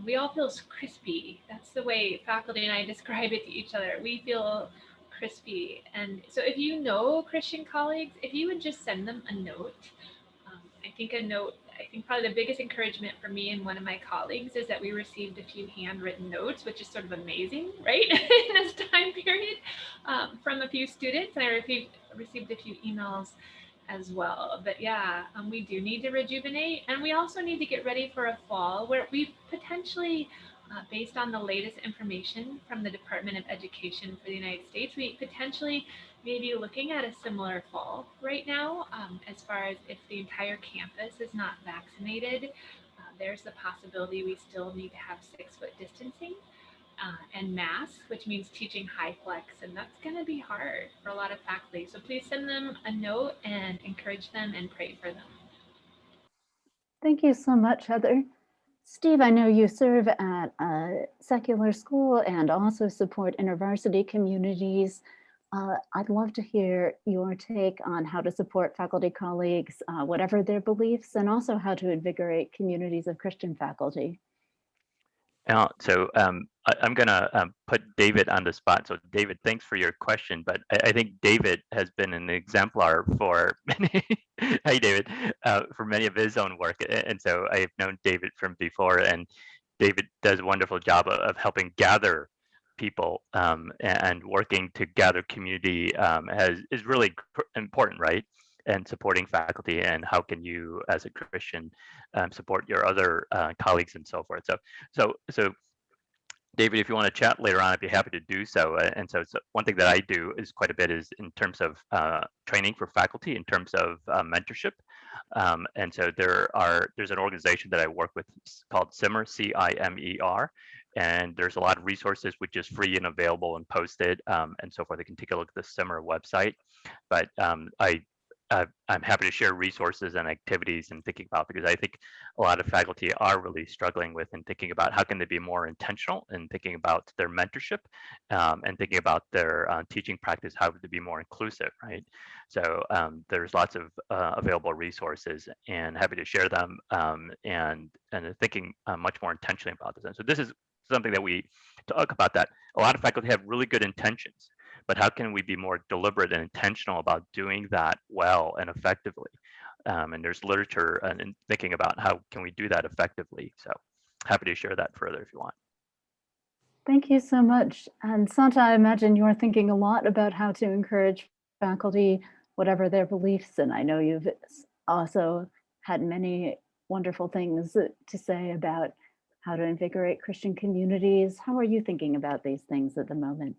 Speaker 2: We all feel crispy. That's the way faculty and I describe it to each other. We feel crispy. And so if you know Christian colleagues, if you would just send them a note, I think probably the biggest encouragement for me and one of my colleagues is that we received a few handwritten notes, which is sort of amazing, right? In this time period, from a few students, and I received a few emails as well. But yeah, we do need to rejuvenate, and we also need to get ready for a fall where we potentially, based on the latest information from the Department of Education for the United States, we potentially may be looking at a similar fall right now, as far as if the entire campus is not vaccinated, there's the possibility we still need to have 6-foot distancing. And masks, which means teaching high flex, and that's going to be hard for a lot of faculty. So please send them a note and encourage them and pray for them.
Speaker 1: Thank you so much, Heather. Steve, I know you serve at a secular school and also support intervarsity communities. I'd love to hear your take on how to support faculty colleagues, whatever their beliefs, and also how to invigorate communities of Christian faculty.
Speaker 3: I'm going to put David on the spot. So David, thanks for your question, but I think David has been an exemplar for many, hi David, for many of his own work. And so I've known David from before, and David does a wonderful job of helping gather people and working to gather community is really important, right? And supporting faculty, and how can you as a Christian support your other colleagues and so forth. So David, if you want to chat later on, I'd be happy to do so. And so one thing that I do is quite a bit is in terms of training for faculty, in terms of mentorship. And so there's an organization that I work with called CIMER, C-I-M-E-R. And there's a lot of resources which is free and available and posted and so forth. You can take a look at the CIMER website. But I'm happy to share resources and activities and thinking about, because I think a lot of faculty are really struggling with and thinking about how can they be more intentional in thinking about their mentorship and thinking about their teaching practice, how to be more inclusive, right? So there's lots of available resources, and happy to share them and thinking much more intentionally about this. And so this is something that we talk about, that a lot of faculty have really good intentions, but how can we be more deliberate and intentional about doing that well and effectively? And there's literature and thinking about how can we do that effectively. So happy to share that further if you want.
Speaker 1: Thank you so much. And Santa, I imagine you're thinking a lot about how to encourage faculty, whatever their beliefs. And I know you've also had many wonderful things to say about how to invigorate Christian communities. How are you thinking about these things at the moment?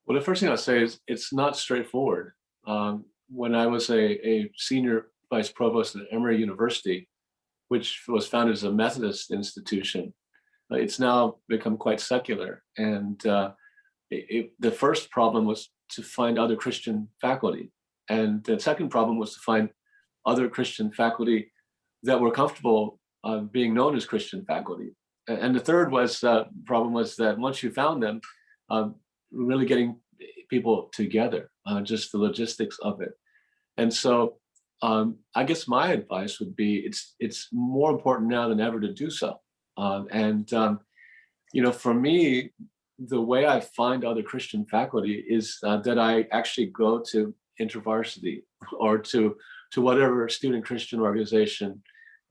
Speaker 4: Well, the first thing I'll say is it's not straightforward. When I was a senior vice provost at Emory University, which was founded as a Methodist institution, it's now become quite secular. And the first problem was to find other Christian faculty. And the second problem was to find other Christian faculty that were comfortable being known as Christian faculty. And the third problem was that once you found them, really getting people together, just the logistics of it. And so I guess my advice would be it's more important now than ever to do so. For me, the way I find other Christian faculty is that I actually go to InterVarsity or to whatever student Christian organization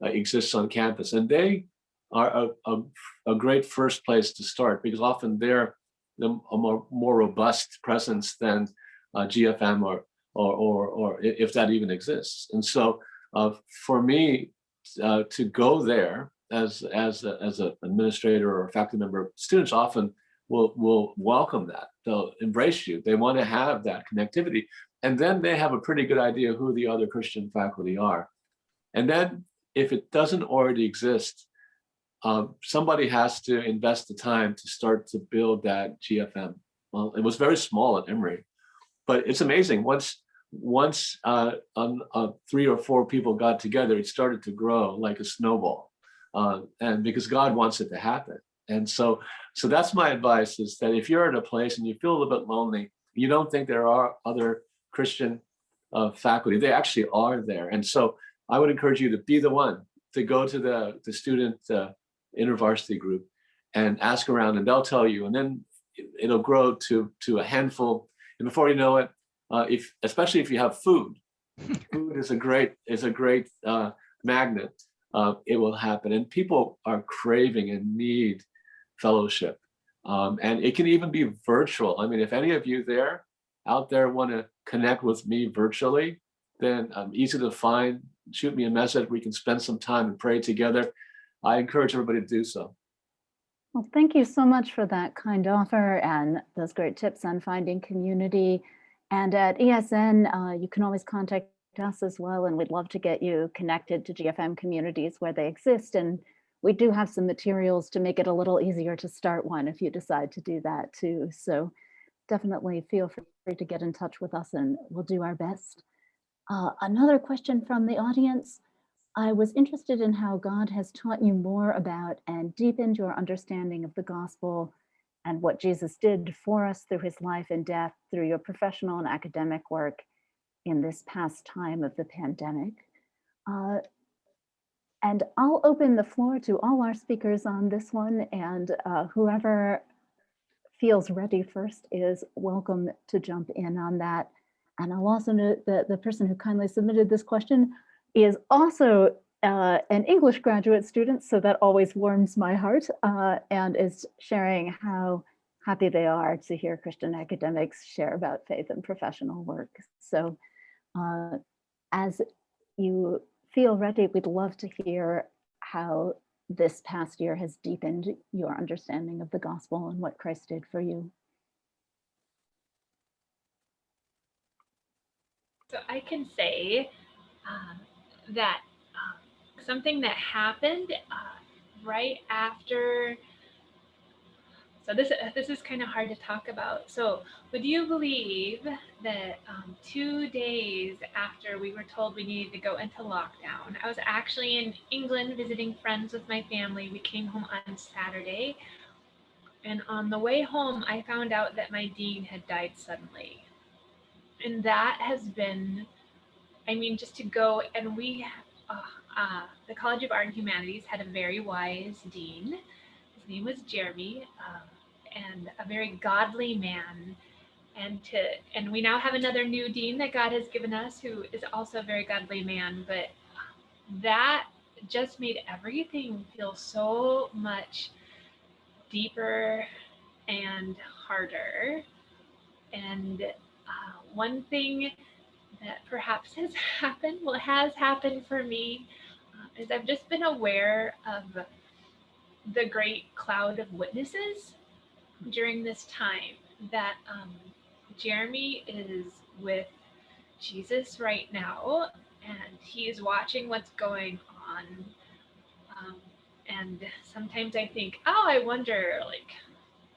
Speaker 4: exists on campus. And they are a great first place to start, because often they're a more robust presence than GFM or if that even exists. And so for me to go there as an administrator or a faculty member, students often will welcome that. They'll embrace you. They want to have that connectivity. And then they have a pretty good idea who the other Christian faculty are. And then if it doesn't already exist, somebody has to invest the time to start to build that GFM. Well, it was very small at Emory, but it's amazing. Once 3 or 4 people got together, it started to grow like a snowball, and because God wants it to happen. And so that's my advice, is that if you're at a place and you feel a little bit lonely, you don't think there are other Christian faculty, they actually are there. And so I would encourage you to be the one to go to the student InterVarsity group and ask around, and they'll tell you, and then it'll grow to a handful. And before you know it, especially if you have food is a great magnet. It will happen, and people are craving and need fellowship, and it can even be virtual. I mean, if any of you out there want to connect with me virtually, then I'm easy to find. Shoot me a message. We can spend some time and pray together. I encourage everybody to do so.
Speaker 1: Well, thank you so much for that kind offer and those great tips on finding community. And at ESN, you can always contact us as well, and we'd love to get you connected to GFM communities where they exist. And we do have some materials to make it a little easier to start one if you decide to do that too. So definitely feel free to get in touch with us, and we'll do our best. Another question from the audience. I was interested in how God has taught you more about and deepened your understanding of the gospel and what Jesus did for us through his life and death through your professional and academic work in this past time of the pandemic. And I'll open the floor to all our speakers on this one, and whoever feels ready first is welcome to jump in on that. And I'll also note that the person who kindly submitted this question is also an English graduate student, so that always warms my heart, and is sharing how happy they are to hear Christian academics share about faith and professional work. So as you feel ready, we'd love to hear how this past year has deepened your understanding of the gospel and what Christ did for you.
Speaker 2: So I can say that something that happened right after, so this is kind of hard to talk about. So would you believe that 2 days after we were told we needed to go into lockdown, I was actually in England visiting friends with my family. We came home on Saturday, and on the way home, I found out that my dean had died suddenly. And that has been, I mean, just to go, and the College of Art and Humanities had a very wise dean. His name was Jeremy, and a very godly man. And we now have another new dean that God has given us, who is also a very godly man. But that just made everything feel so much deeper and harder. And one thing that perhaps has happened, well, it has happened for me, is I've just been aware of the great cloud of witnesses during this time, that Jeremy is with Jesus right now, and he is watching what's going on. And sometimes I think, oh, I wonder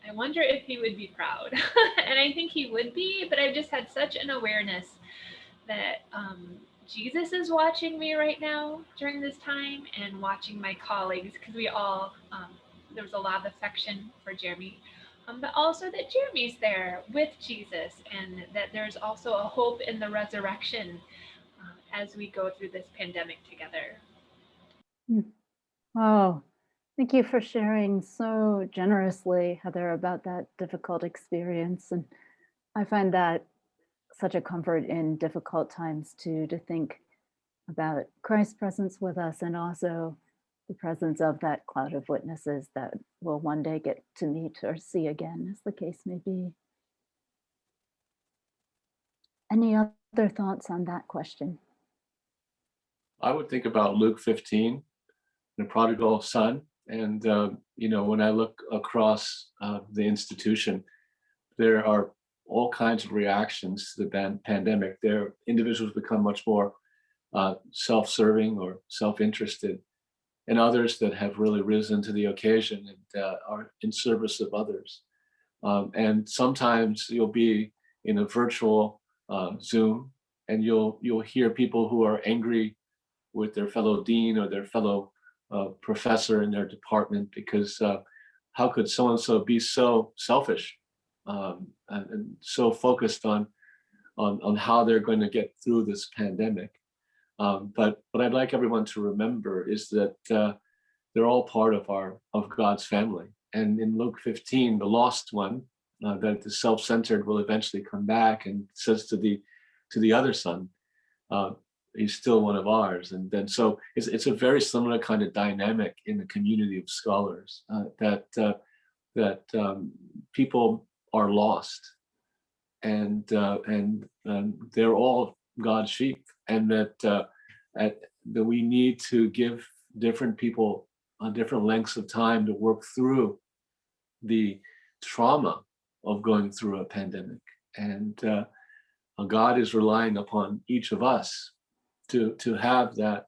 Speaker 2: if he would be proud. And I think he would be, but I've just had such an awareness that Jesus is watching me right now during this time, and watching my colleagues, because we all, there was a lot of affection for Jeremy, but also that Jeremy's there with Jesus, and that there's also a hope in the resurrection as we go through this pandemic together.
Speaker 1: Oh, thank you for sharing so generously, Heather, about that difficult experience. And I find that such a comfort in difficult times too, to think about Christ's presence with us, and also the presence of that cloud of witnesses that we'll one day get to meet or see again, as the case may be. Any other thoughts on that question?
Speaker 4: I would think about Luke 15, the prodigal son. And, when I look across the institution, there are all kinds of reactions to the pandemic. There, individuals become much more self-serving or self-interested, and others that have really risen to the occasion and are in service of others. And sometimes you'll be in a virtual Zoom, and you'll hear people who are angry with their fellow dean or their fellow professor in their department, because how could so-and-so be so selfish and so focused on how they're going to get through this pandemic. But what I'd like everyone to remember is that they're all part of God's family. And in Luke 15, the lost one, that the self-centered will eventually come back and says to the other son, he's still one of ours. And then so it's a very similar kind of dynamic in the community of scholars, that people are lost, and they're all God's sheep, and that we need to give different people different lengths of time to work through the trauma of going through a pandemic. And God is relying upon each of us to have that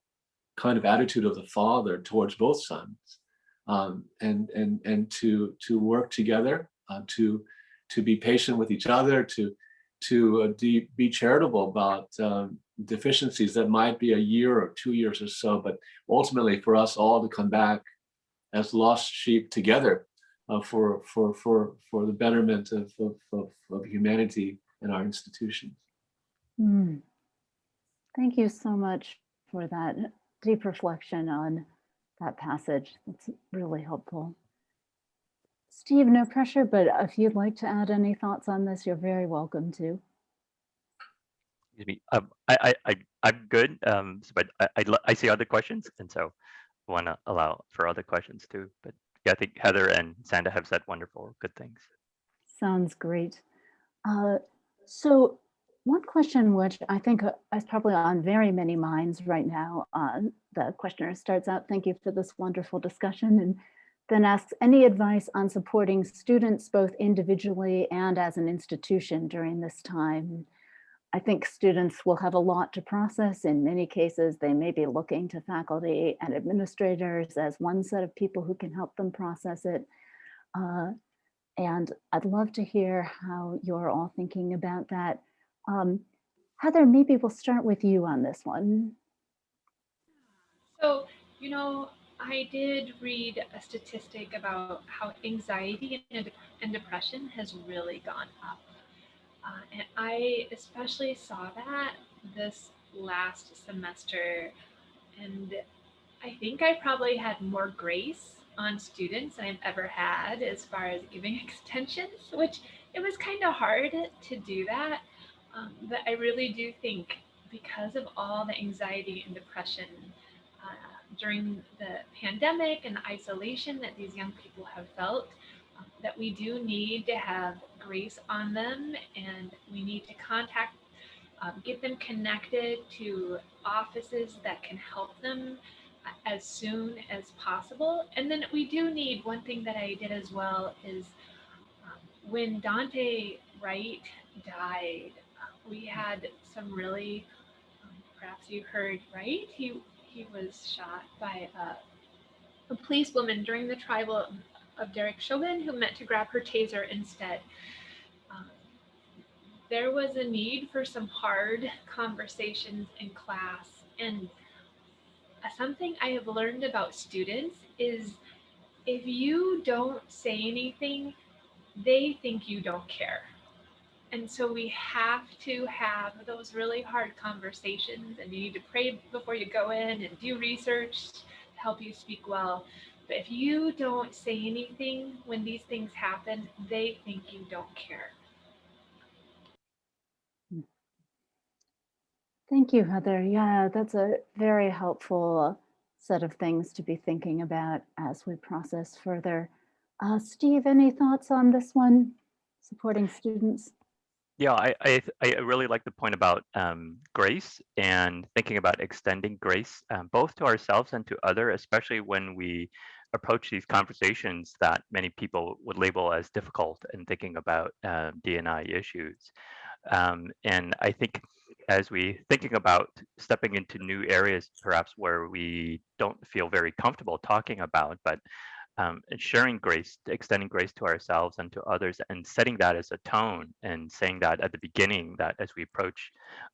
Speaker 4: kind of attitude of the Father towards both sons, and to work together, to be patient with each other, to be charitable about deficiencies that might be a year or 2 years or so, but ultimately for us all to come back as lost sheep together for the betterment of humanity and our institutions.
Speaker 1: Mm. Thank you so much for that deep reflection on that passage. That's really helpful. Steve, no pressure, but if you'd like to add any thoughts on this, you're very welcome to.
Speaker 3: Excuse me. I'm good. But I see other questions, and so I want to allow for other questions too. But yeah, I think Heather and Sandra have said wonderful, good things.
Speaker 1: Sounds great. So one question which I think is probably on very many minds right now, the questioner starts out, thank you for this wonderful discussion, and then asks any advice on supporting students both individually and as an institution during this time. I think students will have a lot to process. In many cases, they may be looking to faculty and administrators as one set of people who can help them process it. And I'd love to hear how you're all thinking about that. Heather, maybe we'll start with you on this one.
Speaker 2: So, I did read a statistic about how anxiety and depression has really gone up. And I especially saw that this last semester. And I think I probably had more grace on students than I've ever had as far as giving extensions, which it was kind of hard to do that. But I really do think because of all the anxiety and depression during the pandemic and the isolation that these young people have felt, that we do need to have grace on them, and we need to get them connected to offices that can help them as soon as possible. And then we do need, one thing that I did as well is when Dante Wright died, we had some really, perhaps you heard, right? He was shot by a policewoman during the trial of Derek Chauvin, who meant to grab her taser instead. There was a need for some hard conversations in class. And something I have learned about students is if you don't say anything, they think you don't care. And so we have to have those really hard conversations, and you need to pray before you go in and do research to help you speak well. But if you don't say anything when these things happen, they think you don't care.
Speaker 1: Thank you, Heather. Yeah, that's a very helpful set of things to be thinking about as we process further. Steve, any thoughts on this one, supporting students?
Speaker 3: Yeah, I really like the point about grace and thinking about extending grace both to ourselves and to others, especially when we approach these conversations that many people would label as difficult in thinking about D&I issues. And I think as we thinking about stepping into new areas, perhaps where we don't feel very comfortable talking about, but sharing grace, extending grace to ourselves and to others, and setting that as a tone, and saying that at the beginning, that as we approach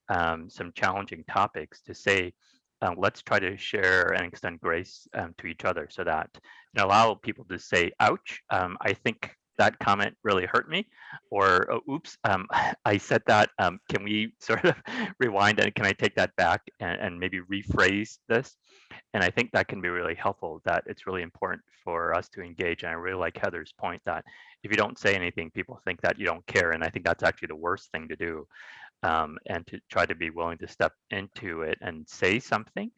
Speaker 3: some challenging topics, to say, let's try to share and extend grace to each other, so that and allow people to say, ouch, I think that comment really hurt me, or oh, oops, I said that, can we sort of rewind, and can I take that back and maybe rephrase this? And I think that can be really helpful, that it's really important for us to engage. And I really like Heather's point that if you don't say anything, people think that you don't care. And I think that's actually the worst thing to do, and to try to be willing to step into it and say something.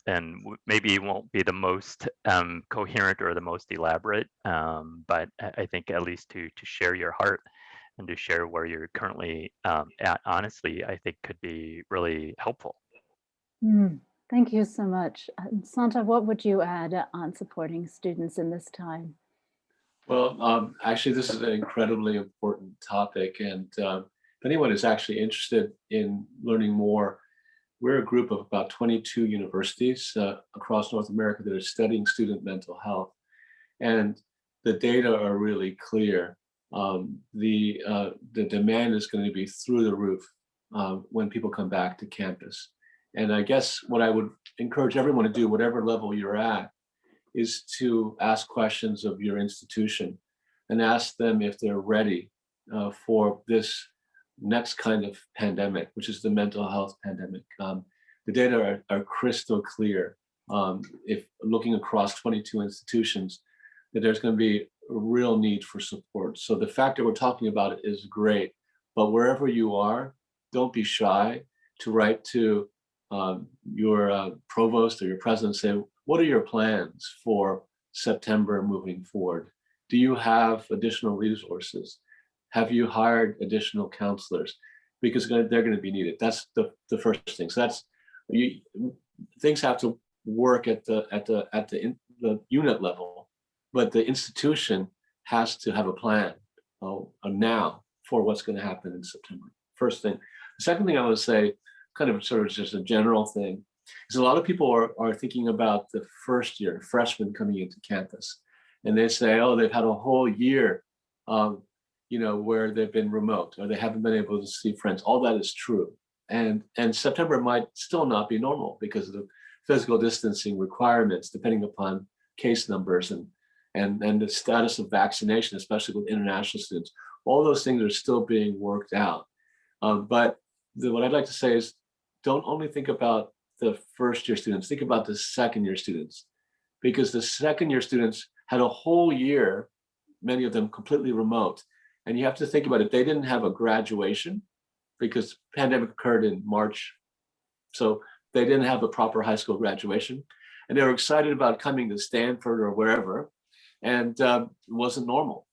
Speaker 3: And maybe it won't be the most coherent or the most elaborate, but I think at least to share your heart and to share where you're currently at, honestly, I think could be really helpful.
Speaker 1: Thank you so much. Santa, what would you add on supporting students in this time?
Speaker 4: Well, actually, this is an incredibly important topic. And if anyone is actually interested in learning more, we're a group of about 22 universities across North America that are studying student mental health. And the data are really clear. The demand is going to be through the roof when people come back to campus. And I guess what I would encourage everyone to do, whatever level you're at, is to ask questions of your institution and ask them if they're ready for this next kind of pandemic, which is the mental health pandemic. The data are crystal clear. If looking across 22 institutions, that there's going to be a real need for support. So the fact that we're talking about it is great, but wherever you are, don't be shy to write to your provost or your president, say, what are your plans for September moving forward? Do you have additional resources? Have you hired additional counselors? Because they're going to be needed. That's the first thing. So that's things have to work at the unit level, but the institution has to have a plan now for what's going to happen in September. First thing. The second thing I would say, kind of sort of just a general thing, is a lot of people are thinking about the first year, freshmen coming into campus, and they say, oh, they've had a whole year, where they've been remote or they haven't been able to see friends. All that is true, and September might still not be normal because of the physical distancing requirements, depending upon case numbers and the status of vaccination, especially with international students. All those things are still being worked out. But what I'd like to say is, don't only think about the first year students, think about the second year students, because the second year students had a whole year, many of them completely remote. And you have to think about it. They didn't have a graduation because the pandemic occurred in March. So they didn't have a proper high school graduation. And they were excited about coming to Stanford or wherever, and it wasn't normal.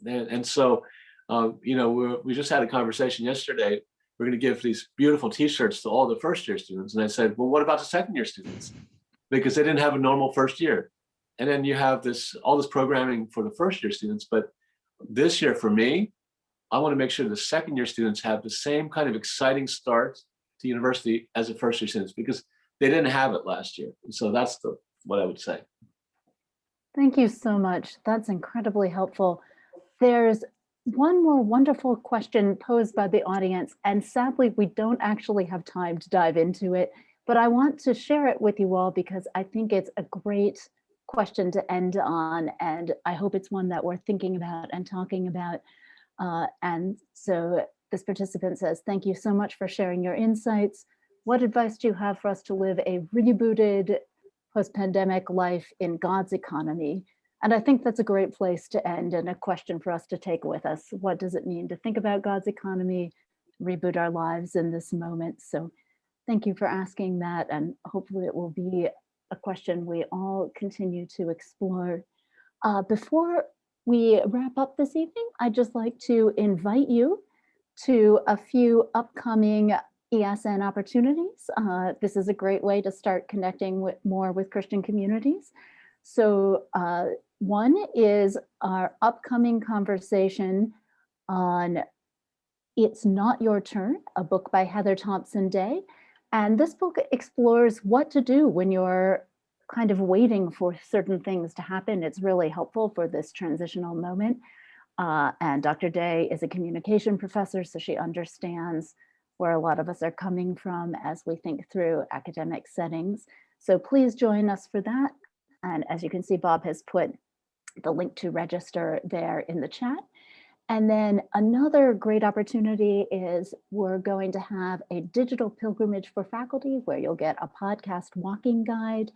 Speaker 4: And so, we just had a conversation yesterday. We're going to give these beautiful t-shirts to all the first year students. And I said, well, what about the second year students? Because they didn't have a normal first year. And then you have all this programming for the first year students. But this year for me, I want to make sure the second year students have the same kind of exciting start to university as the first year students, because they didn't have it last year. And so that's what I would say.
Speaker 1: Thank you so much. That's incredibly helpful. There's one more wonderful question posed by the audience, and sadly, we don't actually have time to dive into it, but I want to share it with you all because I think it's a great question to end on, and I hope it's one that we're thinking about and talking about. And so this participant says, thank you so much for sharing your insights. What advice do you have for us to live a rebooted post-pandemic life in God's economy? And I think that's a great place to end, and a question for us to take with us. What does it mean to think about God's economy, reboot our lives in this moment? So thank you for asking that, and hopefully it will be a question we all continue to explore. Before we wrap up this evening, I'd just like to invite you to a few upcoming ESN opportunities. This is a great way to start connecting more with Christian communities. So one is our upcoming conversation on It's Not Your Turn, a book by Heather Thompson Day. And this book explores what to do when you're kind of waiting for certain things to happen. It's really helpful for this transitional moment. And Dr. Day is a communication professor, so she understands where a lot of us are coming from as we think through academic settings. So please join us for that. And as you can see, Bob has put the link to register there in the chat. And then another great opportunity is we're going to have a digital pilgrimage for faculty where you'll get a podcast walking guide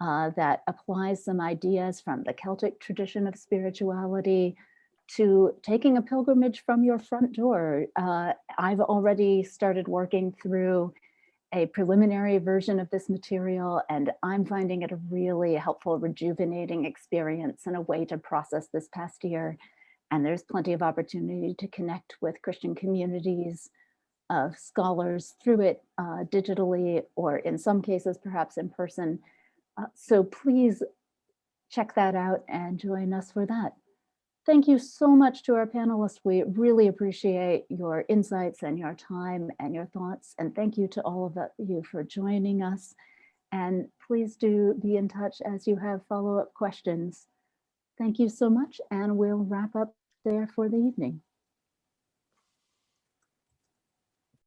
Speaker 1: that applies some ideas from the Celtic tradition of spirituality to taking a pilgrimage from your front door. I've already started working through a preliminary version of this material, and I'm finding it a really helpful, rejuvenating experience and a way to process this past year. And there's plenty of opportunity to connect with Christian communities of scholars through it digitally, or in some cases, perhaps in person. So please check that out and join us for that. Thank you so much to our panelists. We really appreciate your insights and your time and your thoughts. And thank you to all of you for joining us. And please do be in touch as you have follow-up questions. Thank you so much, and we'll wrap up there for the evening.